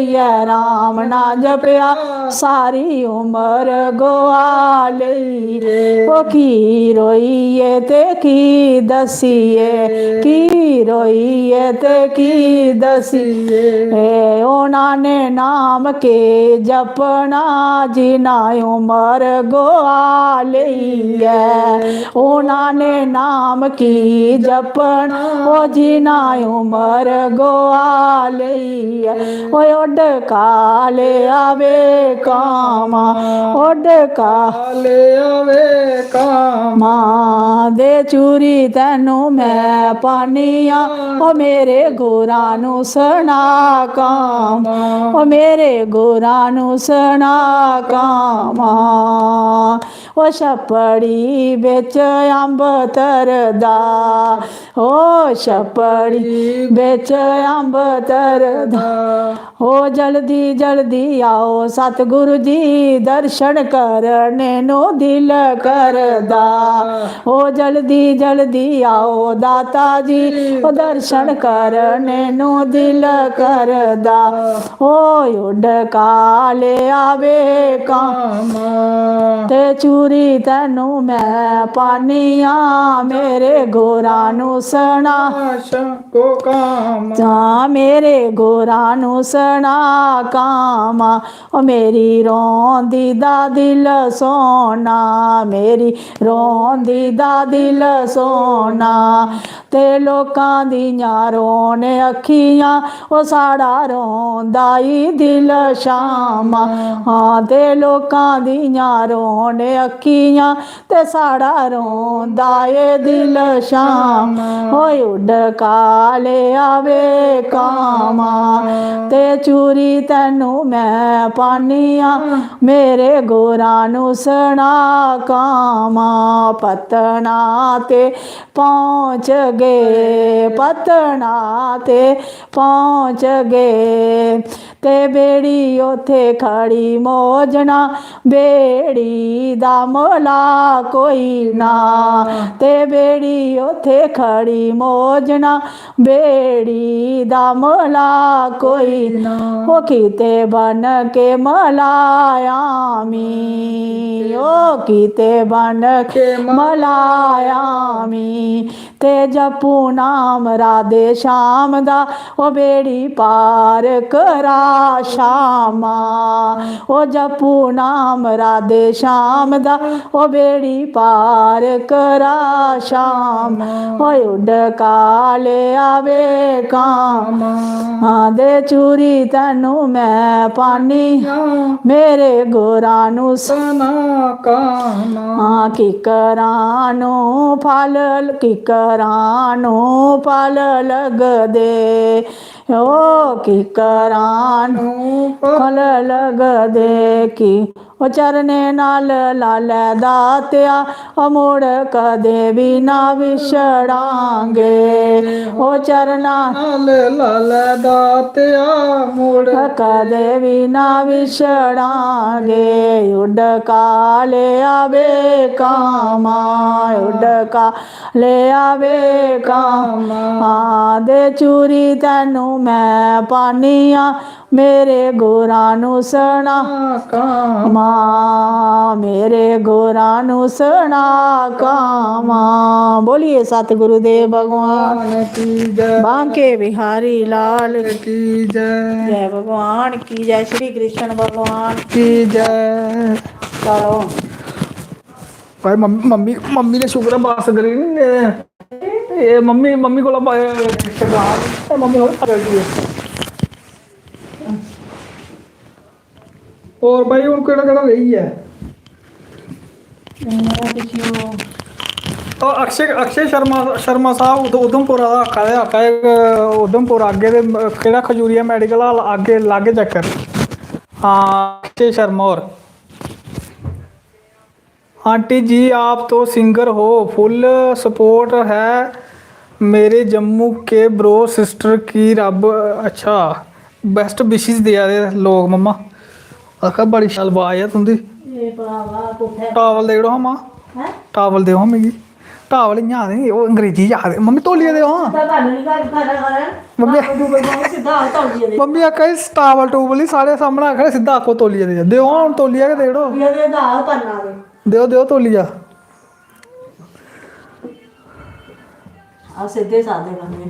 राम ना जपया सारी उम्र गोवा लई ओ की रोईए ते की दसीए की रोईए ते की दसीए उन्होंने नाम के जपना जिना उम्र गोवा लई उन्होंने नाम की जपन ओ जिना उमर गोआ उड काले आवे कामा उड काले आवे कामा दे चूरी तैनू मैं पानिया ओ मेरे गोरा नू सुना कामा ओ मेरे गोरा नू सुना कामा ओ छपड़ी बिच अंब तरदा ओ छपड़ी बिच अंब तरदा ओ जल्दी जल्दी आओ सतगुरु जी दर्शन करने नो दिल करदा ओ जल्दी जल्दी आओ दाता जी ओ दर्शन करने नो दिल करदा ओ उड काले आवे कामा ते चूरी तैनू मैं पानिया मेरे गोरा नू सुना को कामा मेरे गोरा नू सुना कामा ओ मेरी रोंदी दा दिल सोना मेरी रोंदी दा दिल सोना ते लोकां दियां रोने अखियां ओ साड़ा रोंदा ई दिल शामा हाँ ते लोकां दियां रोने अखियां ते साड़ा रोंदा ए दिल शामा होए उड काले आवे कामा ते चूरी तैनू मैं पानिया मेरे गोरा नू सुना कामा पतना ते पहुँच गए पतना ते पहुँच गए ते बेड़ी उथे खड़ी मौजना बेड़ी दा मोला कोई ना ते बेड़ी उथे खड़ी मौजना बेड़ी दा मोला कोई ना ओ किते बन के मलायामी ओ किते बन के मलायामी ते जपू नाम राधे श्याम दा ओ बेड़ी पार करा शामा ओ जपू नाम राधे श्याम दा ओ बेड़ी पार करा शाम ओए उड काले आवे काम दे चूरी तैनू मैं पानी मेरे गोरा नू सना काम किकरां नू फल किकरां नू फल लगदे ओ किकरां नू फल लगदे की ओ चरने नाल लालै दातिया ओ मुड़ कदे भी ना विछड़ांगे ओ चरना नाल लालै दातिया मुड़ कदे भी ना विछड़ांगे उड काले आवे कामा उड काले आवे कामा दे चूरी तैनू मैं पानिया मेरे गोरा नू सना कामा मेरे गोरा नू सना कामा बोलिए सतगुरुदेव भगवान की जय बांके बिहारी लाल की जय जय भगवान की जय श्री कृष्ण भगवान की जय चलो भाई मम्मी मम्मी मम्मी ने शुक्र है बस करी नहीं ये मम्मी मम्मी को मम्मी और भाई हूँ केड़ा केड़ा रही है और अक्षय अक्षय शर्मा शर्मा साहब उधमपुर दा आखा उधमपुर आगे ते केड़ा खजूरिया मेडिकल हाल आगे लागे चक्कर हाँ अक्षय शर्मा और आंटी जी आप तो सिंगर हो फुल सपोर्ट है मेरे जम्मू के ब्रो सिस्टर की रब अच्छा बेस्ट विशेस दिया दे लोग मम्मा आखा बड़ी शैल आवाज है तुंदी टावल दे ओड़ो मां टावल देओ मिगी टावल इ'यां आखदे ओह् अंग्रेजी च आखदे मम्मी तौलिया देओ हां मम्मी मम्मी आखा टावल टूवल ही साढ़े सामने आखा सिद्धा आखो तौलिया दे देओ हां तौलिया गै देओ देओ देओ तौलिया सीधे साधे करने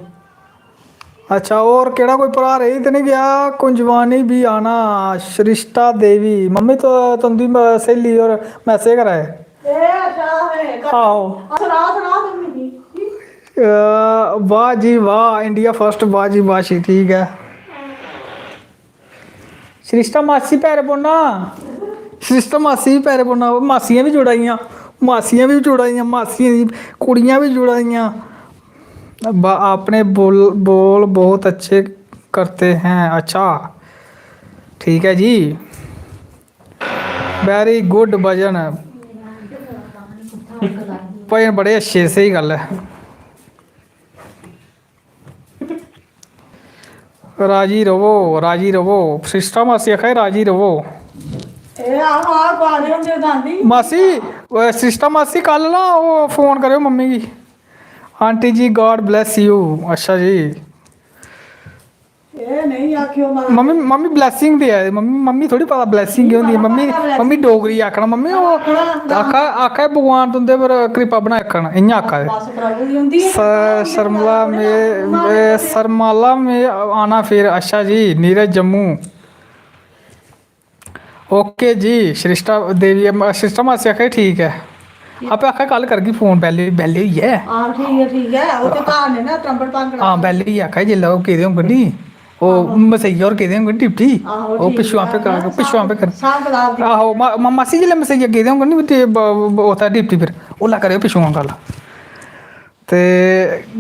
अच्छा और केड़ा कोई भरा रही ते नहीं गया कुंजवानी भी आना श्रिष्टा देवी मम्मी तो तुंदी सहेली और मैसेज कराए आहो वाह जी वाह इंडिया फर्स्ट वाह जी वाह शी ठीक है श्रिष्टा मासी पैरे पौना श्रिष्टा मासी भी पैरे पौना मासियां भी जुड़ाइयां मासियां दी कुड़ियां भी जुड़ाइयां अपने बोल बहुत अच्छे करते हैं अच्छा ठीक है जी वेरी गुड भजन भजन बड़े अच्छे सही गल है राजी रवो सिस्टा मासी आखा राजी रवो मासी सिस्टा मासी कल ना वो फोन करो मम्मी की aunty ji God bless you अच्छा जी मम्मी मम्मी ब्लैसिंग दे आए मम्मी थोड़ी पता ब्लैसिंग केह् होंदी मम्मी मम्मी डोगरी आखना मम्मी ओह् आखा भगवान तुंदे पर कृपा बनाए आखन इ'यां आखा दे सरमाला में आना फिर अच्छा जी नीरज जम्मू ओके जी श्रिष्टा देवी श्रिष्टा मासी आखा ठीक है आपे आखा कल करगी फोन पहले होई है हां पहले ही आखा जिल्लै ओह् गेदे होङन नी ओह् मसैया होर गेदे होङन डिप्टी ओह् पिच्छुआं पे कर आहो मासी जिल्लै मसैया गेदे होङन नी उत्थै डिप्टी फिर ओल्लै करेओ पिच्छुआं गल्ल ते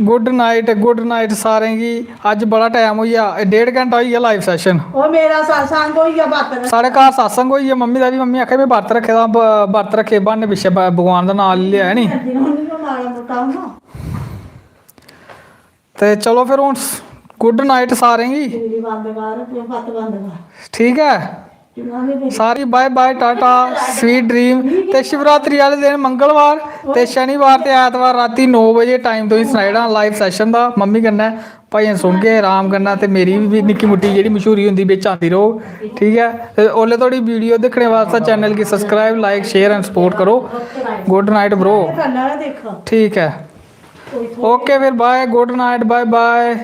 गुड नाइट सारें गी अज्ज बड़ा टाइम होई गेआ 1.5 घैंटा होई गेआ लाइव सैशन साढ़े घर सत्संग होई गेआ मम्मी दा बी मम्मी आखे में बरत रक्खे दा बरत रक्खे ब्हाने पिच्छे भगवान दा नां लेआ नी ते चलो फिर हून गुड नाइट सारें गी ठीक है sorry bye bye tata sweet dream ते शिवरात्रि वाले दिन मंगलवार ते शनिवार ते ऐतवार राती 9 बजे टाइम तुसें सनाई ओड़ां लाइव सैशन दा मम्मी कन्नै भजन सुनगे आराम कन्नै ते मेरी बी निक्की मुट्टी जेह्ड़ी मशहूरी होंदी बिच आंदी रौह्ग ठीक है ते ओल्ले धोड़ी वीडियो दिक्खने वास्ते चैनल गी subscribe like share and support करो गुड नाइट ब्रो ठीक है ओके फिर bye good night bye bye